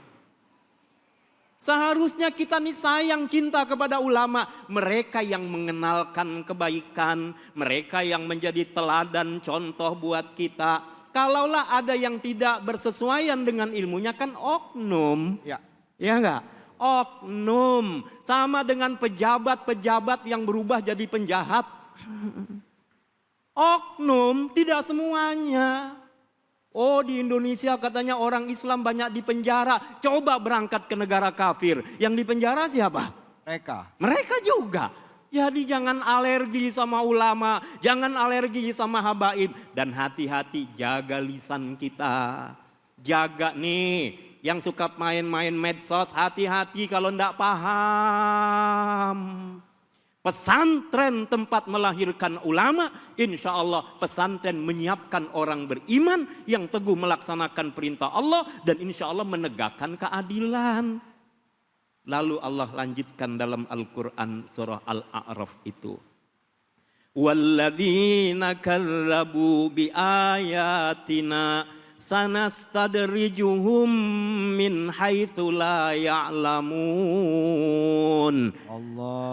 Seharusnya kita nih sayang, cinta kepada ulama. Mereka yang mengenalkan kebaikan, mereka yang menjadi teladan contoh buat kita. Kalaulah ada yang tidak bersesuaian dengan ilmunya, kan oknum. Ya. Ya enggak? Oknum. Sama dengan pejabat-pejabat yang berubah jadi penjahat. Oknum, tidak semuanya. Oh, di Indonesia katanya orang Islam banyak di penjara. Coba berangkat ke negara kafir. Yang di penjara siapa? Mereka juga. Jadi jangan alergi sama ulama, jangan alergi sama habaib. Dan hati-hati jaga lisan kita. Jaga nih, yang suka main-main medsos, hati-hati kalau enggak paham. Pesantren tempat melahirkan ulama, insya Allah pesantren menyiapkan orang beriman yang teguh melaksanakan perintah Allah dan insya Allah menegakkan keadilan. Lalu Allah lanjutkan dalam Al-Quran surah Al-A'raf itu. Walladzina kadzabu biayatina sanastadrijuhum min haitsu la ya'lamun.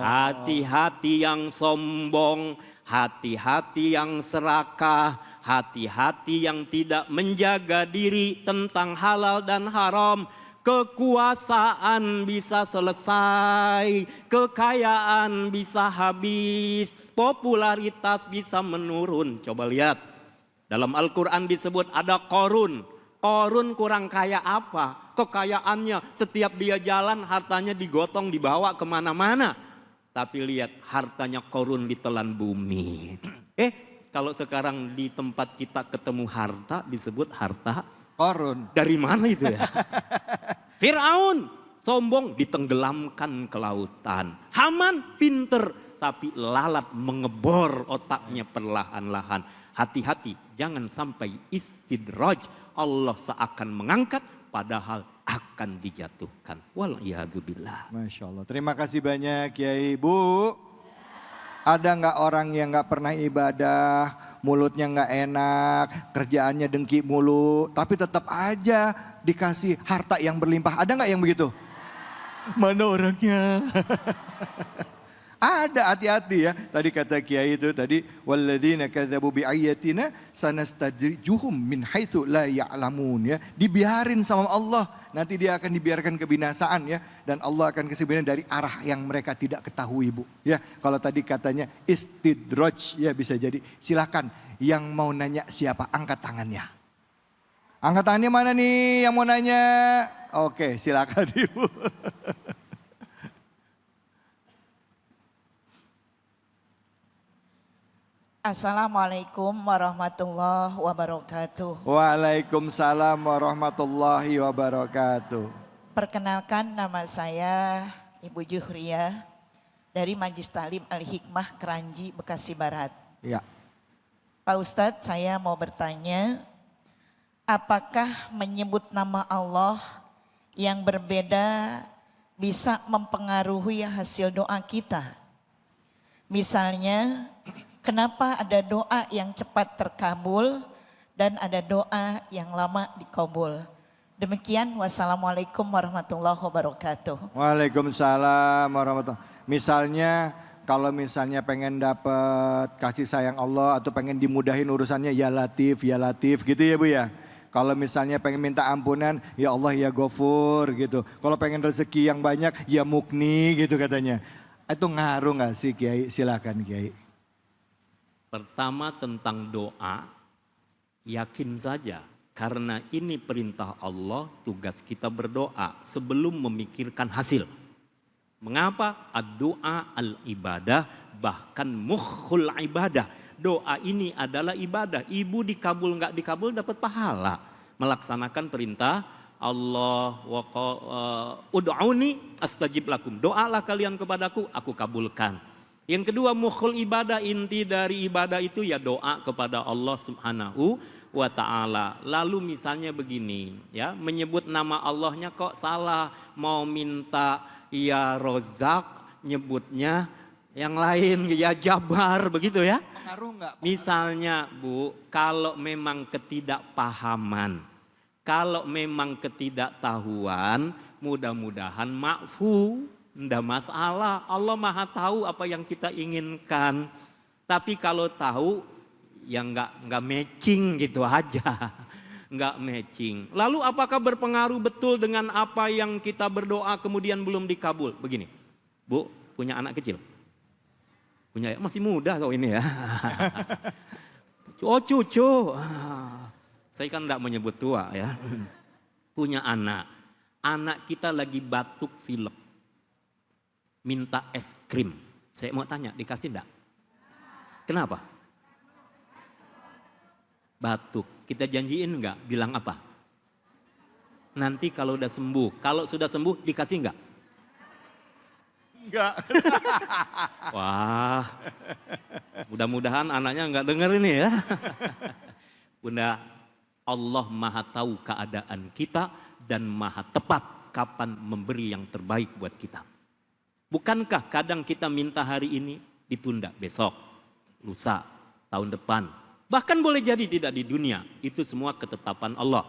Hati-hati yang sombong, hati-hati yang serakah, hati-hati yang tidak menjaga diri tentang halal dan haram. Kekuasaan bisa selesai, kekayaan bisa habis, popularitas bisa menurun. Coba lihat, dalam Al-Quran disebut ada Qorun. Qorun kurang kaya apa? Kekayaannya setiap dia jalan hartanya digotong dibawa kemana-mana. Tapi lihat hartanya Qorun ditelan bumi. Kalau sekarang di tempat kita ketemu harta disebut harta Qorun. Dari mana itu ya? Fir'aun sombong ditenggelamkan ke lautan. Haman pinter tapi lalat mengebor otaknya perlahan-lahan. Hati-hati jangan sampai istidraj. Allah seakan mengangkat padahal akan dijatuhkan. Wal'iyadzubillah. Masya Allah. Terima kasih banyak Kiai. Bu, ada nggak orang yang nggak pernah ibadah, mulutnya nggak enak, kerjaannya dengki mulu, tapi tetap aja dikasih harta yang berlimpah? Ada nggak yang begitu? Mana orangnya? Ada, hati-hati ya. Tadi kata Kiai itu tadi, walladzina kadzabu biayatina sanastadrijuhum min haitsu la ya'lamun ya. Dibiarin sama Allah, nanti dia akan dibiarkan kebinasaan ya, dan Allah akan kasih binasaan dari arah yang mereka tidak ketahui, Bu. Ya, kalau tadi katanya istidraj ya bisa jadi. Silakan yang mau nanya siapa, angkat tangannya. Angkat tangannya mana nih yang mau nanya? Oke, silakan Ibu. Assalamualaikum warahmatullahi wabarakatuh. Waalaikumsalam warahmatullahi wabarakatuh. Perkenalkan, nama saya Ibu Juhria dari Majlis Talim Al-Hikmah Keranji, Bekasi Barat. Ya. Pak Ustadz, saya mau bertanya, apakah menyebut nama Allah yang berbeda bisa mempengaruhi hasil doa kita? Misalnya, kenapa ada doa yang cepat terkabul dan ada doa yang lama dikabul? Demikian, wassalamualaikum warahmatullahi wabarakatuh. Waalaikumsalam warahmatullahi wabarakatuh. Misalnya, kalau misalnya pengen dapat kasih sayang Allah atau pengen dimudahin urusannya, ya Latif gitu ya Bu ya. Kalau misalnya pengen minta ampunan, ya Allah ya Ghafur gitu. Kalau pengen rezeki yang banyak, ya Mukni gitu katanya. Itu ngaruh gak sih Kiai? Silakan Kiai. Pertama tentang doa, yakin saja karena ini perintah Allah, tugas kita berdoa sebelum memikirkan hasil. Mengapa? Ad-doa al-ibadah, bahkan mukhul ibadah. Doa ini adalah ibadah. Ibu dikabul nggak dikabul dapat pahala. Melaksanakan perintah Allah, ud'uni astajib lakum. Doalah kalian kepadaku, aku kabulkan. Yang kedua, mukhul ibadah, inti dari ibadah itu ya doa kepada Allah Subhanahu wa ta'ala. Lalu misalnya begini, ya, menyebut nama Allahnya kok salah, mau minta ya Rozak, nyebutnya yang lain ya Jabar, begitu ya. Pengaruh nggak? Misalnya Bu, kalau memang ketidakpahaman, kalau memang ketidaktahuan, mudah-mudahan ma'fu. Tidak masalah, Allah maha tahu apa yang kita inginkan. Tapi kalau tahu, ya nggak matching gitu aja. Nggak matching. Lalu apakah berpengaruh betul dengan apa yang kita berdoa kemudian belum dikabul? Begini, Bu, punya anak kecil? Punya, masih muda kau ini ya. Oh cucu. Saya kan tidak menyebut tua ya. Punya anak. Anak kita lagi batuk pilek. Minta es krim. Saya mau tanya, dikasih enggak? Kenapa? Batuk. Kita janjiin enggak? Bilang apa? Nanti kalau udah sembuh. Kalau sudah sembuh dikasih enggak? Enggak. Wah. Mudah-mudahan anaknya enggak denger ini ya. Bunda, Allah maha tahu keadaan kita dan maha tepat kapan memberi yang terbaik buat kita. Bukankah kadang kita minta hari ini ditunda besok, lusa, tahun depan. Bahkan boleh jadi tidak di dunia. Itu semua ketetapan Allah.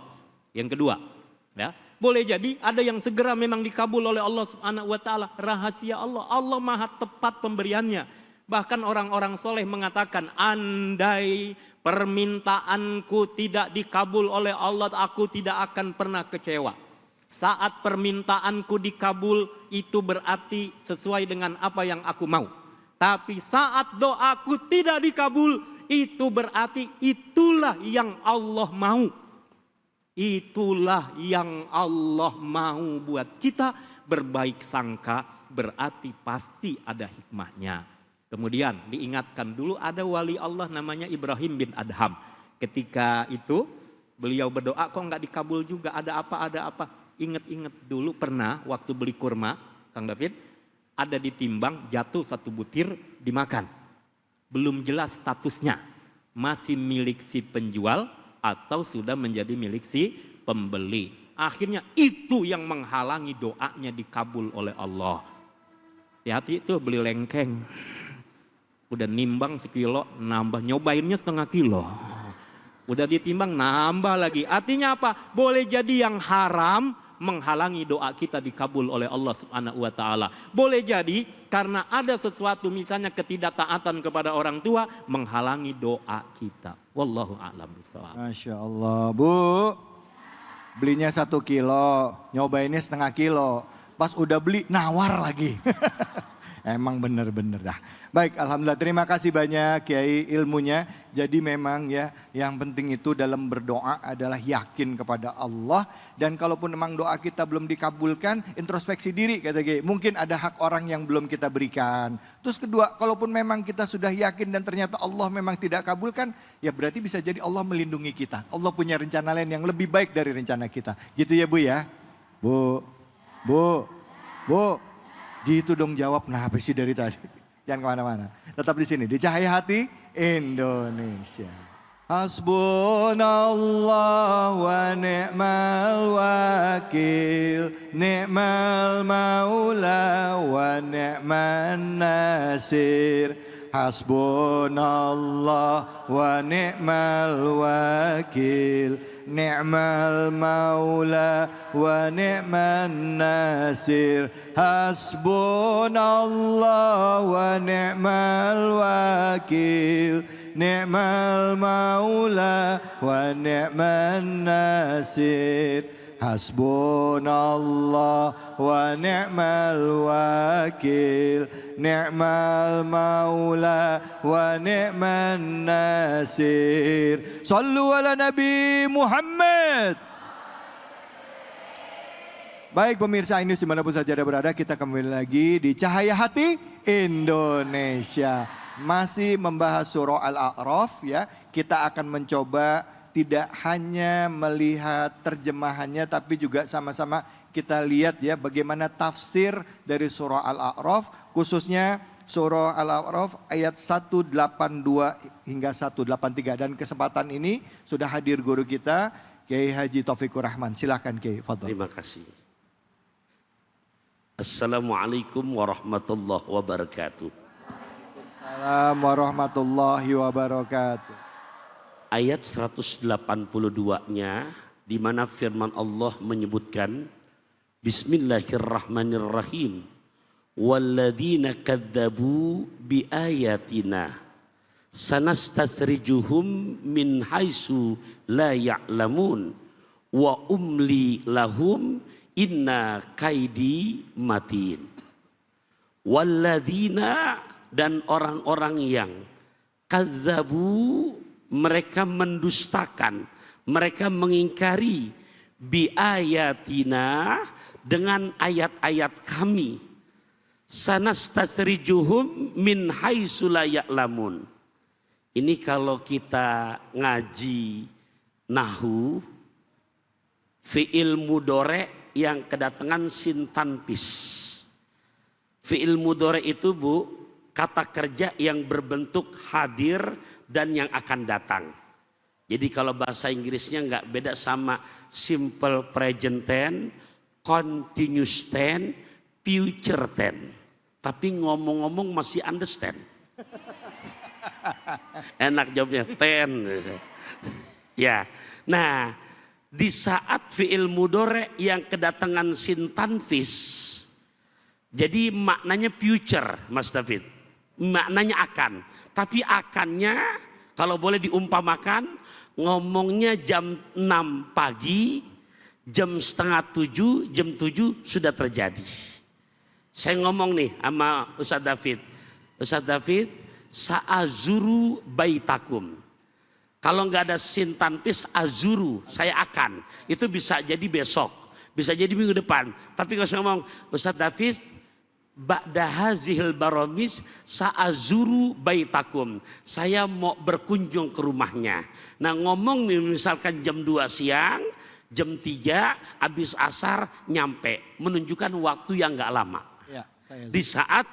Yang kedua, ya, boleh jadi ada yang segera memang dikabul oleh Allah Subhanahu wa ta'ala. Rahasia Allah. Allah maha tepat pemberiannya. Bahkan orang-orang soleh mengatakan, andai permintaanku tidak dikabul oleh Allah, aku tidak akan pernah kecewa. Saat permintaanku dikabul itu berarti sesuai dengan apa yang aku mau. Tapi saat doaku tidak dikabul itu berarti itulah yang Allah mau. Itulah yang Allah mau buat kita. Berbaik sangka berarti pasti ada hikmahnya. Kemudian diingatkan dulu ada wali Allah namanya Ibrahim bin Adham. Ketika itu beliau berdoa kok nggak dikabul juga, ada apa. Ingat-ingat dulu pernah waktu beli kurma, Kang David, ada ditimbang jatuh satu butir dimakan. Belum jelas statusnya, masih milik si penjual atau sudah menjadi milik si pembeli. Akhirnya itu yang menghalangi doanya dikabul oleh Allah. Hati-hati itu beli lengkeng. Udah nimbang sekilo, nambah, nyobainnya setengah kilo. Udah ditimbang, nambah lagi. Artinya apa? Boleh jadi yang haram menghalangi doa kita dikabul oleh Allah Subhanahu wa ta'ala. Boleh jadi karena ada sesuatu misalnya ketidaktaatan kepada orang tua menghalangi doa kita. Wallahu a'lam bishawab. Masya Allah. Bu, belinya 1 kilo, nyobainnya setengah kilo. Pas udah beli nawar lagi. Emang bener-bener dah. Baik, alhamdulillah, terima kasih banyak Kiai ilmunya. Jadi memang ya yang penting itu dalam berdoa adalah yakin kepada Allah. Dan kalaupun memang doa kita belum dikabulkan, introspeksi diri kata Kiai. Mungkin ada hak orang yang belum kita berikan. Terus kedua, kalaupun memang kita sudah yakin dan ternyata Allah memang tidak kabulkan, ya berarti bisa jadi Allah melindungi kita. Allah punya rencana lain yang lebih baik dari rencana kita. Gitu ya Bu ya? Bu. Gitu dong jawab, nah apa sih dari tadi? Jangan kemana-mana. Tetap di sini, di Cahaya Hati Indonesia. Hasbunallah wa ni'mal wakil, ni'mal maula wa ni'man nasir. Hasbunallah wa ni'mal wakil, ni'mal maula wa ni'man nasir. Hasbunallah wa ni'mal wakil, ni'mal maula wa ni'man nasir. Hasbunallah wa ni'mal wakil, ni'mal maula wa ni'man nasir. Sallu ala Nabi Muhammad. Baik pemirsa Ainus dimanapun saja Anda berada, kita kembali lagi di Cahaya Hati Indonesia. Masih membahas surah Al-A'raf ya. Kita akan mencoba tidak hanya melihat terjemahannya tapi juga sama-sama kita lihat ya bagaimana tafsir dari surah Al-A'raf, khususnya surah Al-A'raf ayat 182 hingga 183. Dan kesempatan ini sudah hadir guru kita Kiai Haji Taufikur Rahman. Silakan Kiai, fadhol. Terima kasih. Assalamualaikum warahmatullahi wabarakatuh. Assalamualaikum warahmatullahi wabarakatuh. Ayat 182-nya di mana firman Allah menyebutkan Bismillahirrahmanirrahim. Walladzina kadzabu biayatina sanastasrijuhum min haitsu la ya'lamun wa umli lahum inna kaidi matin. Walladzina, dan orang-orang yang kadzabu, mereka mendustakan, mereka mengingkari biayatina, dengan ayat-ayat kami. Sanastasrijuhum min haitsu la ya'lamun. Ini kalau kita ngaji nahwu, fi'il mudhari yang kedatangan sin tanfis. Fi'il mudhari itu Bu, kata kerja yang berbentuk hadir dan yang akan datang. Jadi kalau bahasa Inggrisnya nggak beda sama simple present tense, continuous tense, future tense. Tapi ngomong-ngomong masih understand. Enak jawabnya tense. Ya. Nah, di saat fi'il mudhari yang kedatangan sin tanfis, jadi maknanya future, Mas David. Maknanya akan. Tapi akannya kalau boleh diumpamakan, ngomongnya jam 6 pagi, jam setengah 7, jam 7 sudah terjadi. Saya ngomong nih sama Ustadz David. Ustadz David, sa'azuru baitakum. Kalau nggak ada sin tanfis azuru, saya akan. Itu bisa jadi besok, bisa jadi minggu depan. Tapi kalau saya ngomong, Ustadz David, ba'da hazihil baramis sa'azuru baitakum. Saya mau berkunjung ke rumahnya. Nah ngomong nih misalkan jam 2 siang, jam 3 habis asar nyampe. Menunjukkan waktu yang gak lama. Ya, di saat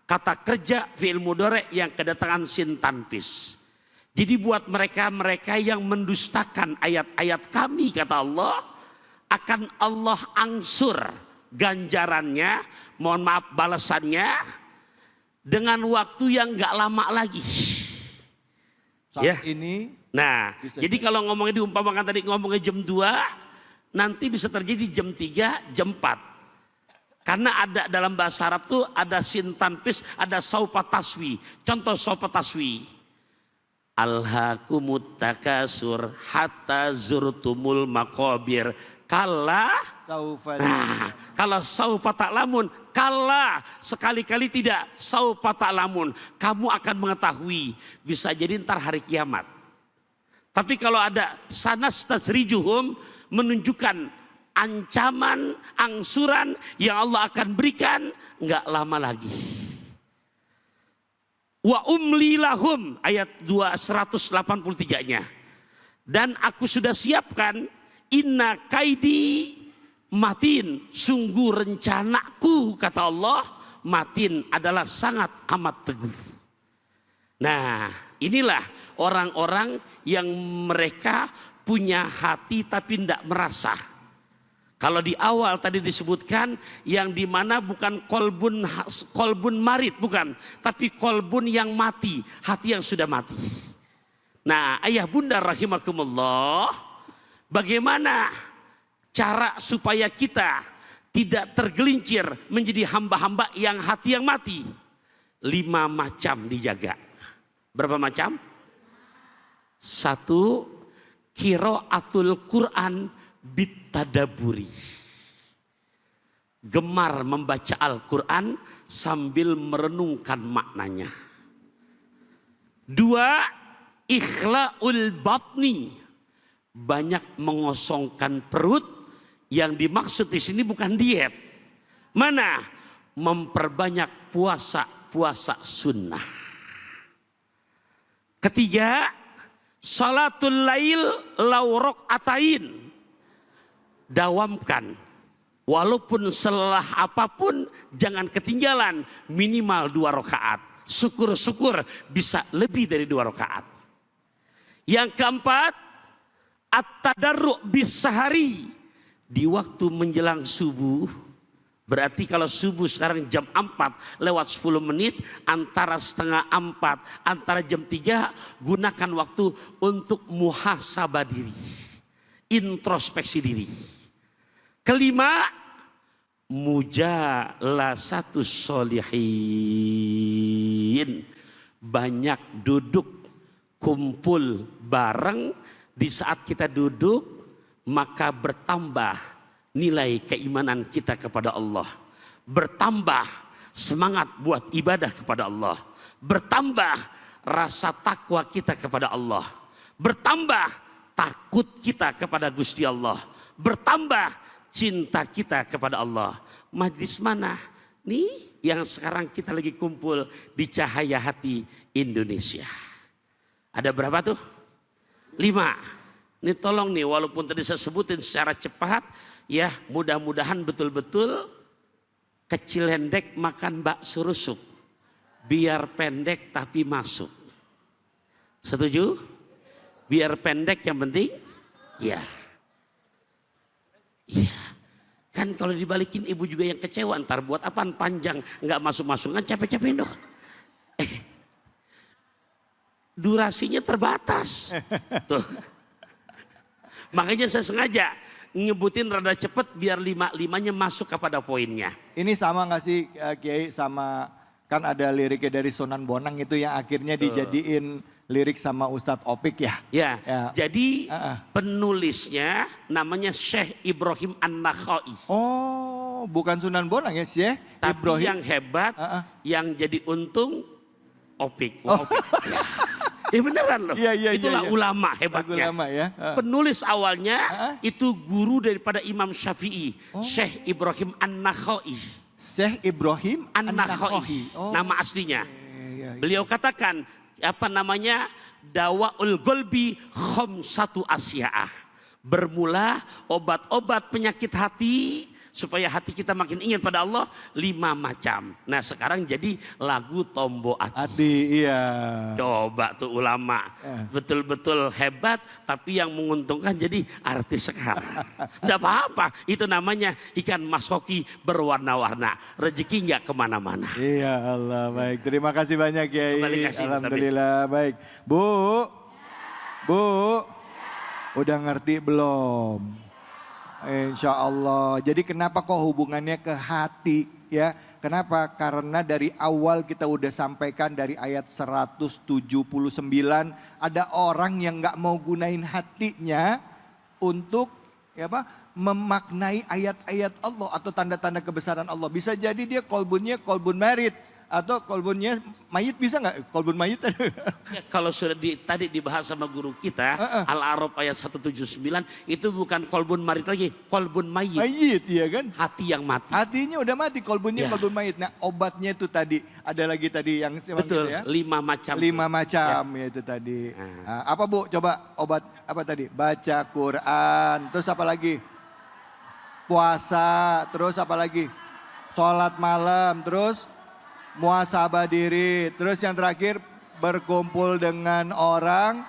kata kerja fi'il mudhari yang kedatangan sin tanfis. Jadi buat mereka-mereka yang mendustakan ayat-ayat kami, kata Allah, akan Allah angsur ganjarannya, mohon maaf balasannya, dengan waktu yang gak lama lagi. Saat Ya. ini. Nah, jadi kalau ngomongnya diumpamakan tadi ngomongnya jam 2, nanti bisa terjadi jam 3, jam 4. Karena ada dalam bahasa Arab tuh ada sin tanfis, ada saufa taswi. Contoh saufa taswi. Alhaakumut takasur hatta zurtumul maqabir. Kalla, nah, kalau saufa ta'lamun, kalla, sekali-kali tidak, saufa ta'lamun, kamu akan mengetahui, bisa jadi ntar hari kiamat. Tapi kalau ada sanastasrijuhum, menunjukkan ancaman, angsuran yang Allah akan berikan nggak lama lagi. Wa umli lahum, ayat 183-nya. Dan aku sudah siapkan, inna kaidi matin, sungguh rencanaku, kata Allah, matin adalah sangat amat teguh. Nah, inilah orang-orang yang mereka punya hati tapi tidak merasa. Kalau di awal tadi disebutkan yang dimana bukan kolbun marit, bukan, tapi kolbun yang mati, hati yang sudah mati. Nah, ayah bunda rahimakumullah, bagaimana cara supaya kita tidak tergelincir menjadi hamba-hamba yang hati yang mati? 5 macam dijaga. Berapa macam? 1, qiraatul Quran bitadaburi. Gemar membaca Al-Quran sambil merenungkan maknanya. 2, ikhla'ul batni. Banyak mengosongkan perut. Yang dimaksud di sini bukan diet. Mana? Memperbanyak puasa sunnah. 3, salatul lail laurok atain. Dawamkan. Walaupun selelah apapun jangan ketinggalan minimal 2 rakaat. Syukur-syukur bisa lebih dari 2 rakaat. Yang keempat, at-tadarru' bis sahari. Di waktu menjelang subuh, berarti kalau subuh sekarang jam 4 lewat 10 menit, antara setengah 4, antara jam 3, gunakan waktu untuk muhasabah diri. Introspeksi diri. 5, mujalasatus sholihin. Banyak duduk, kumpul bareng. Di saat kita duduk, maka bertambah nilai keimanan kita kepada Allah. Bertambah semangat buat ibadah kepada Allah. Bertambah rasa takwa kita kepada Allah. Bertambah takut kita kepada Gusti Allah. Bertambah cinta kita kepada Allah. Majlis mana? Nih yang sekarang kita lagi kumpul di Cahaya Hati Indonesia. Ada berapa tuh? 5. Ini tolong nih, walaupun tadi saya sebutin secara cepat, ya mudah-mudahan betul-betul kecil hendek makan bakso rusuk. Biar pendek tapi masuk. Setuju? Biar pendek yang penting? Ya. Iya. Kan kalau dibalikin ibu juga yang kecewa, ntar buat apaan panjang, nggak masuk-masuk, kan capek-capek dong. Durasinya terbatas. Tuh. Makanya saya sengaja nyebutin rada cepet biar 5-5-nya masuk kepada poinnya. Ini sama gak sih Kiai sama, kan ada liriknya dari Sunan Bonang itu yang akhirnya dijadiin lirik sama Ustadz Opik ya? Ya, jadi penulisnya namanya Syekh Ibrahim An-Nakhai. Oh, bukan Sunan Bonang ya Syekh Tapi Ibrahim. yang hebat, yang jadi untung Opik. Wah, Opik. Ya beneran loh, itulah ulama hebatnya. Ulama ya. Penulis awalnya itu guru daripada Imam Syafi'i, Syekh Ibrahim An-Nakhai. Syekh Ibrahim An-Nakhai, nama aslinya. Beliau katakan, apa namanya, dawaul golbi khamsatu asya'ah. Bermula obat-obat penyakit hati supaya hati kita makin ingin pada Allah 5 macam. Nah sekarang jadi lagu Tombo Hati. Iya. Coba tuh ulama betul-betul hebat, tapi yang menguntungkan jadi artis sekarang. Tidak apa-apa, itu namanya ikan mas hoki berwarna-warna. Rezeki nggak kemana-mana. Iya Allah, baik. Terima kasih banyak Kiai. Kasih, Alhamdulillah, baik. Bu, udah ngerti belum? Insya Allah. Jadi kenapa kok hubungannya ke hati ya? Kenapa? Karena dari awal kita udah sampaikan dari ayat 179 ada orang yang nggak mau gunain hatinya untuk ya apa? Memaknai ayat-ayat Allah atau tanda-tanda kebesaran Allah. Bisa jadi dia kolbunnya kolbun merit atau kolbunnya mayit, bisa nggak? Kolbun mayit? Ya, kalau sudah tadi dibahas sama guru kita, Al-A'raf ayat 179 itu bukan kolbun marit lagi, kolbun mayit. Mayit ya kan? Hati yang mati. Hatinya udah mati, kolbunnya Ya. kolbun mayit. Nah obatnya itu tadi, ada lagi tadi yang Betul, gitu ya. 5 macam. 5 macam ya itu tadi. Nah, apa Bu? Coba obat apa tadi? Baca Quran, terus apa lagi? Puasa, terus apa lagi? Sholat malam, terus muhasabah diri, terus yang terakhir berkumpul dengan orang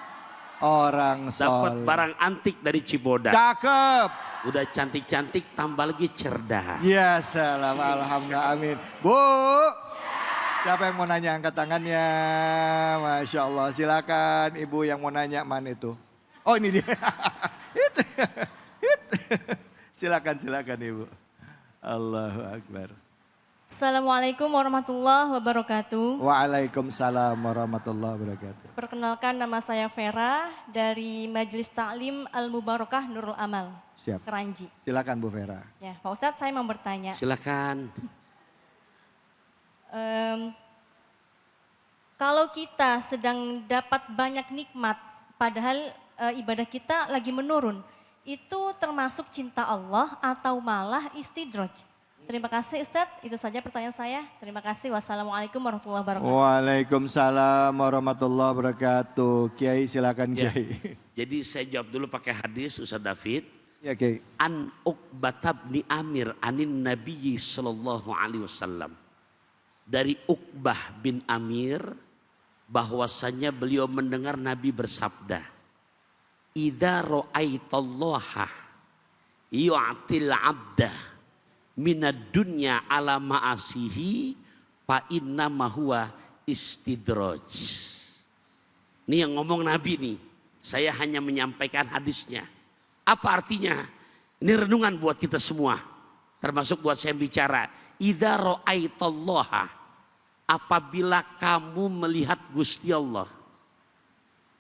Dapat soleh. barang antik dari Cibodas. Cakep. Udah cantik-cantik tambah lagi cerdas. Ya salam, alhamdulillah, amin. Bu, siapa yang mau nanya, angkat tangannya. Masya Allah, silakan ibu yang mau nanya, mana itu? Oh ini dia. Itu. Silakan ibu. Allahu Akbar. Assalamualaikum warahmatullahi wabarakatuh. Waalaikumsalam warahmatullahi wabarakatuh. Perkenalkan, nama saya Vera dari Majelis Taklim Al-Mubarakah Nurul Amal, Siap. Keranji. Silakan Bu Vera. Ya, Pak Ustadz, saya mau bertanya. Silakan. Kalau kita sedang dapat banyak nikmat, padahal ibadah kita lagi menurun, itu termasuk cinta Allah atau malah istidraj? Terima kasih Ustadz, itu saja pertanyaan saya. Terima kasih, wassalamualaikum warahmatullahi wabarakatuh. Waalaikumsalam warahmatullahi wabarakatuh. Kiai silakan Ya. Kiai. Jadi saya jawab dulu pakai hadis Ustaz David. Ya Kiai. An Uqbah bin Amir anin Nabi sallallahu alaihi wasallam. Dari Uqbah bin Amir bahwasanya beliau mendengar Nabi bersabda, "Idza ra'aitallaha yu'til 'abda minad dunya ala ma'asihi fa inna ma huwa istidraj." Ini yang ngomong Nabi nih. Saya hanya menyampaikan hadisnya. Apa artinya? Ini renungan buat kita semua. Termasuk buat saya bicara. Idza ra'aitallaha, apabila kamu melihat Gusti Allah.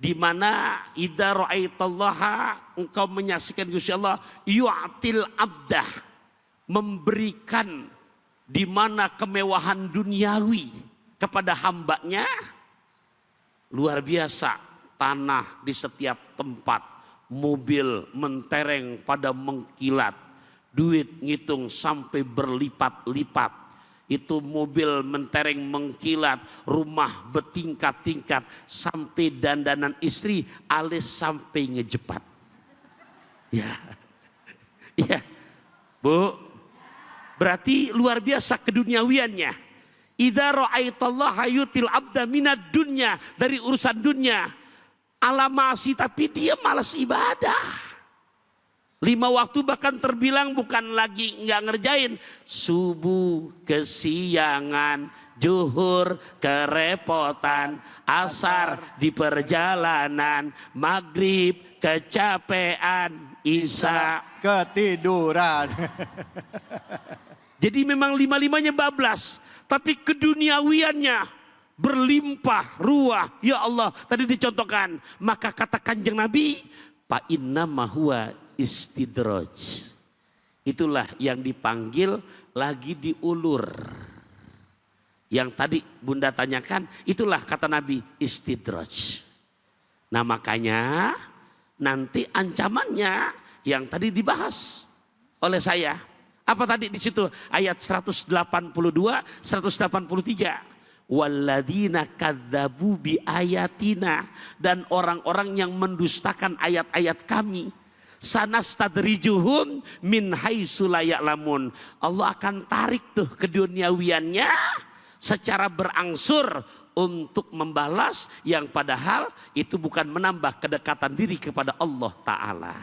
Di mana idza ra'aitallaha, engkau menyaksikan Gusti Allah, yu'til abdah, memberikan di mana kemewahan duniawi kepada hambanya. Luar biasa, tanah di setiap tempat, mobil mentereng pada mengkilat, duit ngitung sampai berlipat-lipat. Itu mobil mentereng mengkilat, rumah bertingkat-tingkat, sampai dandanan istri alis sampai ngejepat. Ya, ya, Bu. Berarti luar biasa keduniawiannya. Idza ra'aitallaha yutil abda minad dunya, dari urusan dunia. Alamasi, tapi dia malas ibadah. 5 waktu bahkan terbilang bukan lagi nggak ngerjain. Subuh kesiangan, zuhur kerepotan, asar di perjalanan, maghrib kecapean, isya Ketiduran. Jadi memang 5-5-nya bablas. Tapi keduniawiannya berlimpah ruah. Ya Allah, tadi dicontohkan. Maka kata Kanjeng Nabi, fa inna ma huwa istidraj. Itulah yang dipanggil lagi diulur. Yang tadi Bunda tanyakan, itulah kata Nabi, istidraj. Nah makanya nanti ancamannya yang tadi dibahas oleh saya. Apa tadi di situ? Ayat 182, 183. Walladzina kadzabu bi ayatina, dan orang-orang yang mendustakan ayat-ayat kami. Sanastadrijuhum min haitsu la ya'lamun. Allah akan tarik tuh keduniawiannya secara berangsur untuk membalas yang padahal itu bukan menambah kedekatan diri kepada Allah Ta'ala.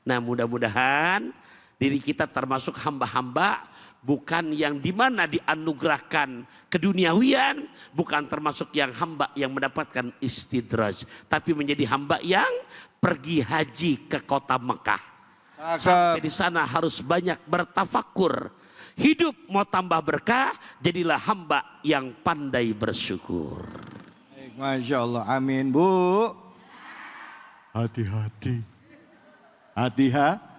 Nah mudah-mudahan diri kita termasuk hamba-hamba bukan yang dimana dianugerahkan keduniawian, bukan termasuk yang hamba yang mendapatkan istidraj, tapi menjadi hamba yang pergi haji ke kota Mekah. Sampai di sana harus banyak bertafakur. Hidup mau tambah berkah, jadilah hamba yang pandai bersyukur. Masya Allah, amin Bu. Hati-hati. Hati-hati.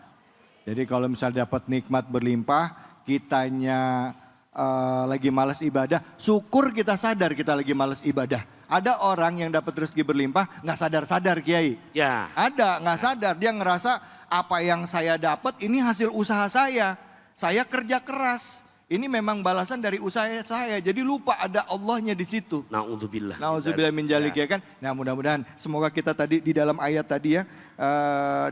Jadi kalau misalnya dapat nikmat berlimpah, kitanya lagi malas ibadah, syukur kita sadar kita lagi malas ibadah. Ada orang yang dapat rezeki berlimpah nggak sadar-sadar Kiai. Ya. Ada nggak sadar, dia ngerasa apa yang saya dapat ini hasil usaha saya. Saya kerja keras. Ini memang balasan dari usaha saya. Jadi lupa ada Allahnya di situ. Na'udzubillah. Na'udzubillah min dzalik ya kan. Nah mudah-mudahan semoga kita tadi di dalam ayat tadi ya.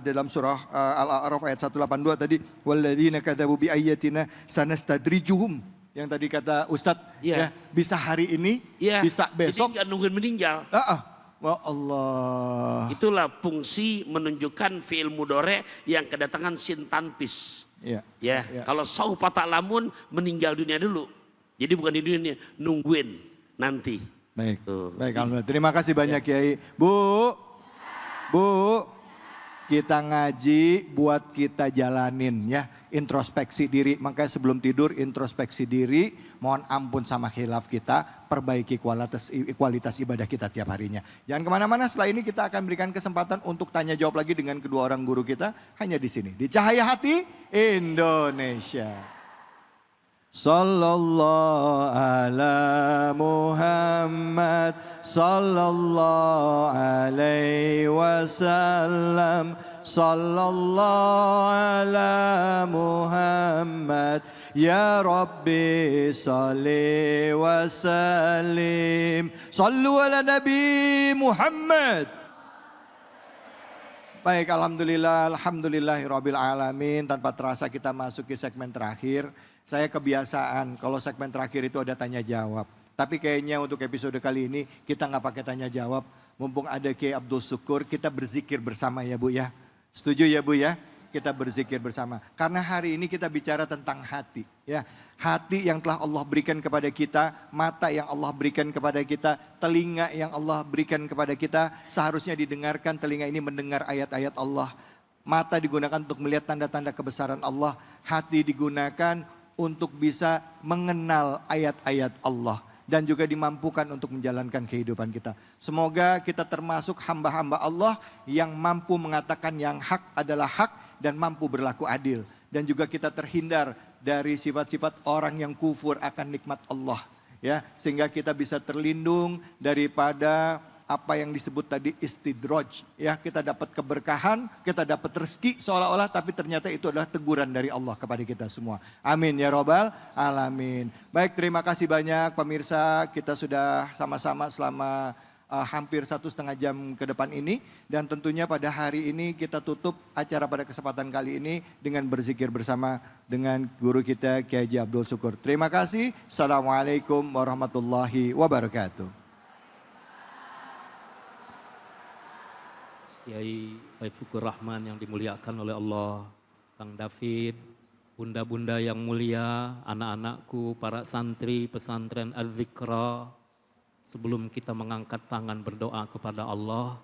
Dalam surah Al-A'raf ayat 182 tadi. Walladzina kadzabu bi ayatina sanastadrijuhum. Yang tadi kata Ustadz ya. Bisa hari ini, bisa besok. Jadi gak nungguin meninggal. Wah Allah. Itulah fungsi menunjukkan fi'il mudhari yang kedatangan sin tanfis. Ya. Kalau saufa ta'lamun meninggal dunia dulu. Jadi bukan di dunia, nungguin nanti. Baik. Tuh. Baik, alhamdulillah. Terima kasih banyak Kiai. Bu, kita ngaji buat kita jalanin ya. introspeksi diri. Makanya sebelum tidur introspeksi diri, mohon ampun sama khilaf kita, perbaiki kualitas ibadah kita tiap harinya. Jangan kemana-mana, setelah ini kita akan berikan kesempatan untuk tanya jawab lagi dengan kedua orang guru kita, hanya di sini, di Cahaya Hati Indonesia. Sallallahu ala Muhammad, sallallahu alaihi wasallam, sallallahu ala Muhammad, ya Rabbi salli wa sallim, sallu ala Nabi Muhammad. Baik, alhamdulillahirabbil alamin. Tanpa terasa kita masuk ke segmen terakhir. Saya kebiasaan kalau segmen terakhir itu ada tanya jawab. Tapi kayaknya untuk episode kali ini kita nggak pakai tanya jawab. Mumpung ada Kiai Abdul Syukur, kita berzikir bersama ya Bu ya. Setuju ya Bu ya? Kita berzikir bersama. Karena hari ini kita bicara tentang hati. Ya, hati yang telah Allah berikan kepada kita, mata yang Allah berikan kepada kita, telinga yang Allah berikan kepada kita. Seharusnya didengarkan, telinga ini mendengar ayat-ayat Allah. Mata digunakan untuk melihat tanda-tanda kebesaran Allah. Hati digunakan untuk bisa mengenal ayat-ayat Allah. Dan juga dimampukan untuk menjalankan kehidupan kita. Semoga kita termasuk hamba-hamba Allah yang mampu mengatakan yang hak adalah hak dan mampu berlaku adil. Dan juga kita terhindar dari sifat-sifat orang yang kufur akan nikmat Allah. Ya, sehingga kita bisa terlindung daripada apa yang disebut tadi istidraj, ya, kita dapat keberkahan, kita dapat rezeki seolah-olah, tapi ternyata itu adalah teguran dari Allah kepada kita semua. Amin ya robbal alamin. Baik, terima kasih banyak pemirsa, kita sudah sama-sama selama hampir 1,5 jam ke depan ini, dan tentunya pada hari ini kita tutup acara pada kesempatan kali ini dengan berzikir bersama dengan guru kita Kiai Haji Abdul Syukur. Terima kasih. Assalamualaikum warahmatullahi wabarakatuh. Kiai Baifukur Rahman yang dimuliakan oleh Allah, Kang David, bunda-bunda yang mulia, anak-anakku, para santri pesantren Al-Zikra. Sebelum kita mengangkat tangan berdoa kepada Allah,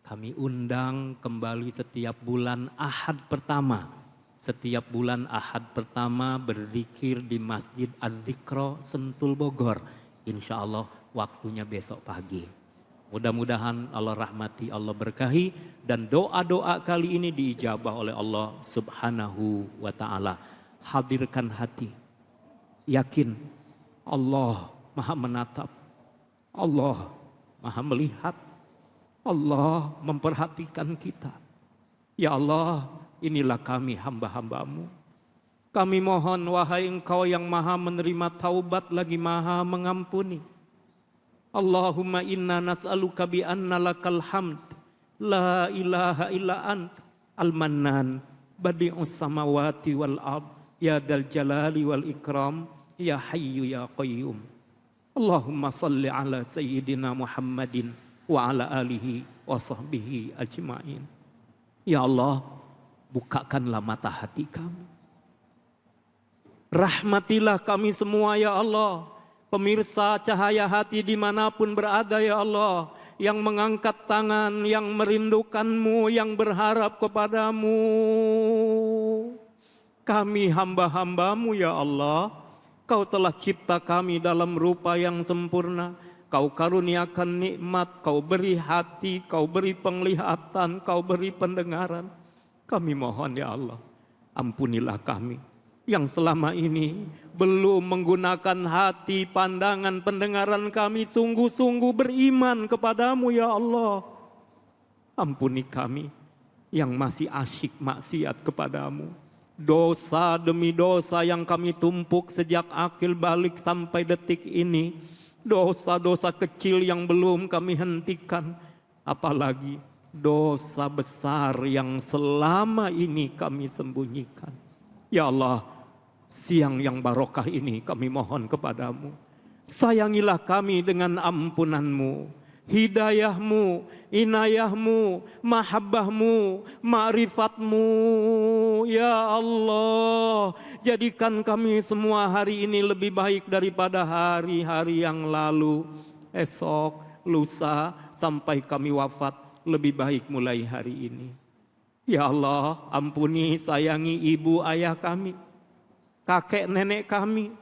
kami undang kembali setiap bulan Ahad pertama. Setiap bulan Ahad pertama berzikir di Masjid Al-Zikra Sentul Bogor. Insya Allah waktunya besok pagi. Mudah-mudahan Allah rahmati, Allah berkahi, dan doa-doa kali ini diijabah oleh Allah Subhanahu wa ta'ala. Hadirkan hati, yakin Allah maha menatap, Allah maha melihat, Allah memperhatikan kita. Ya Allah, inilah kami hamba-hambamu. Kami mohon wahai Engkau yang maha menerima taubat lagi maha mengampuni. Allahumma inna nas'aluka bi anna lakal hamd, la ilaha illa ant, al-mannan, badi'us samawati wal ard, ya dal jalali wal ikram, ya hayyu ya qayyum. Allahumma salli ala sayyidina Muhammadin wa ala alihi wa sahbihi ajma'in. Ya Allah, bukakanlah mata hati kami. Rahmatilah kami semua ya Allah. Pemirsa Cahaya Hati dimanapun berada ya Allah, yang mengangkat tangan, yang merindukan-Mu, yang berharap kepadamu. Kami hamba-hamba-Mu ya Allah, Kau telah cipta kami dalam rupa yang sempurna. Kau karuniakan nikmat, Kau beri hati, Kau beri penglihatan, Kau beri pendengaran. Kami mohon ya Allah, ampunilah kami yang selama ini belum menggunakan hati, pandangan, pendengaran kami sungguh-sungguh beriman kepadamu ya Allah. Ampuni kami yang masih asyik maksiat kepadamu. Dosa demi dosa yang kami tumpuk sejak akil balik sampai detik ini. Dosa-dosa kecil yang belum kami hentikan. Apalagi dosa besar yang selama ini kami sembunyikan. Ya Allah, siang yang barokah ini kami mohon kepadamu. Sayangilah kami dengan ampunan-Mu, hidayah-Mu, inayah-Mu, mahabbah-Mu, ma'rifat-Mu. Ya Allah, jadikan kami semua hari ini lebih baik daripada hari-hari yang lalu. Esok, lusa, sampai kami wafat lebih baik mulai hari ini. Ya Allah, ampuni sayangi ibu ayah kami, kakek nenek kami,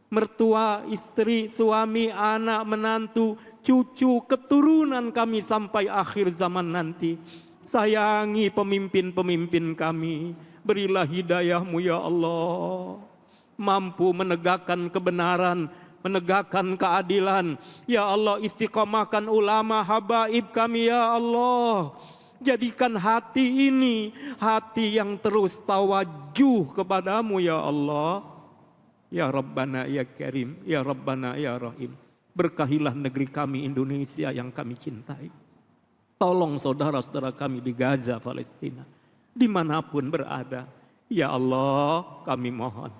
mertua, istri, suami, anak, menantu, cucu, keturunan kami sampai akhir zaman nanti. Sayangi pemimpin-pemimpin kami, berilah hidayah-Mu ya Allah. Mampu menegakkan kebenaran, menegakkan keadilan. Ya Allah, istiqomahkan ulama habaib kami ya Allah. Jadikan hati ini hati yang terus tawajuh kepadamu ya Allah. Ya Rabbana ya Karim, ya Rabbana ya Rahim. Berkahilah negeri kami Indonesia yang kami cintai. Tolong saudara-saudara kami di Gaza, Palestina, dimanapun berada. Ya Allah, kami mohon,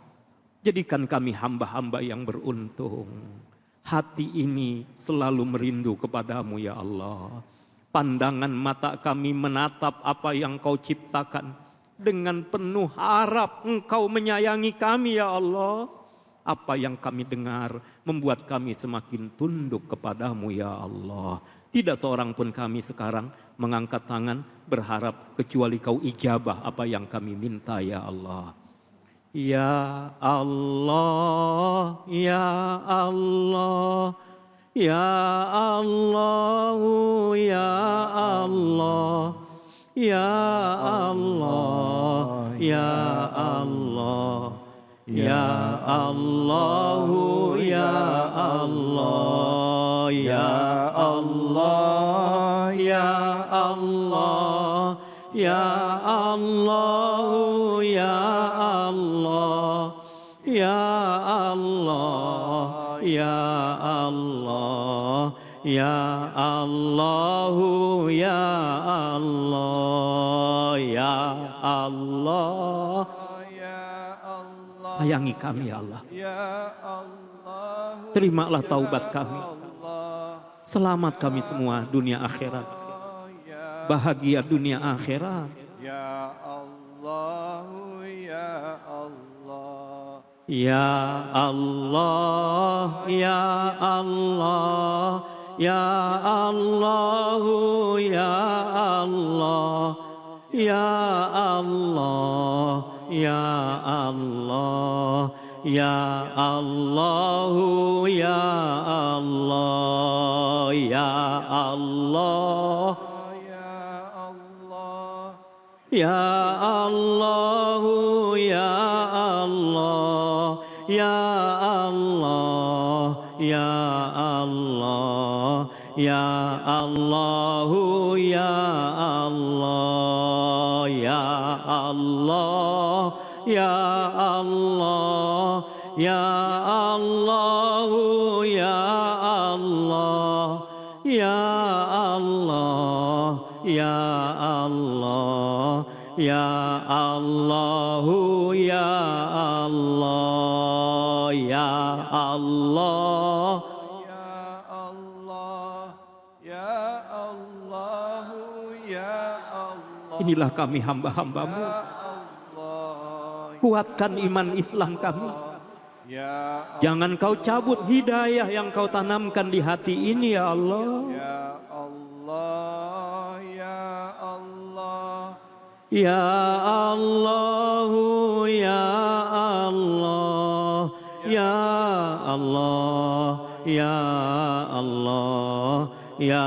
jadikan kami hamba-hamba yang beruntung. Hati ini selalu merindu kepadamu ya Allah. Pandangan mata kami menatap apa yang Kau ciptakan. Dengan penuh harap Engkau menyayangi kami ya Allah. Apa yang kami dengar membuat kami semakin tunduk kepadamu ya Allah. Tidak seorang pun kami sekarang mengangkat tangan berharap kecuali Kau ijabah apa yang kami minta ya Allah. Ya Allah, ya Allah, ya Allah, ya Allah, ya Allah, ya Allah, ya Allah, ya Allah, ya Allah, ya Allah, ya Allah, ya Allah, ya Allah, ya Allah, ya Allah, ya Allah, ya Allah. Sayangi kami ya Allah. Terimalah taubat kami. Selamat kami semua dunia akhirat. Bahagia dunia akhirat. Ya Allah, ya Allah. Ya Allah, ya Allah, ya Allah, ya Allah, ya Allah, ya Allah, ya Allah, ya Allah, ya Allah. Ya Allah, ya Allah, ya Allah, ya Allah, ya Allah, ya Allah, ya Allah, ya Allah, ya Allah, ya Allah, ya Allah, ya Allah, ya Allah, ya Allah, ya Allah, ya Allah, ya Allah. Inilah kami hamba-hambamu. Kuatkan iman Islam kami. Jangan Kau cabut hidayah yang Kau tanamkan di hati ini ya Allah. Ya Allah, ya Allah. Ya Allah, ya Allah, ya Allah, ya Allah, ya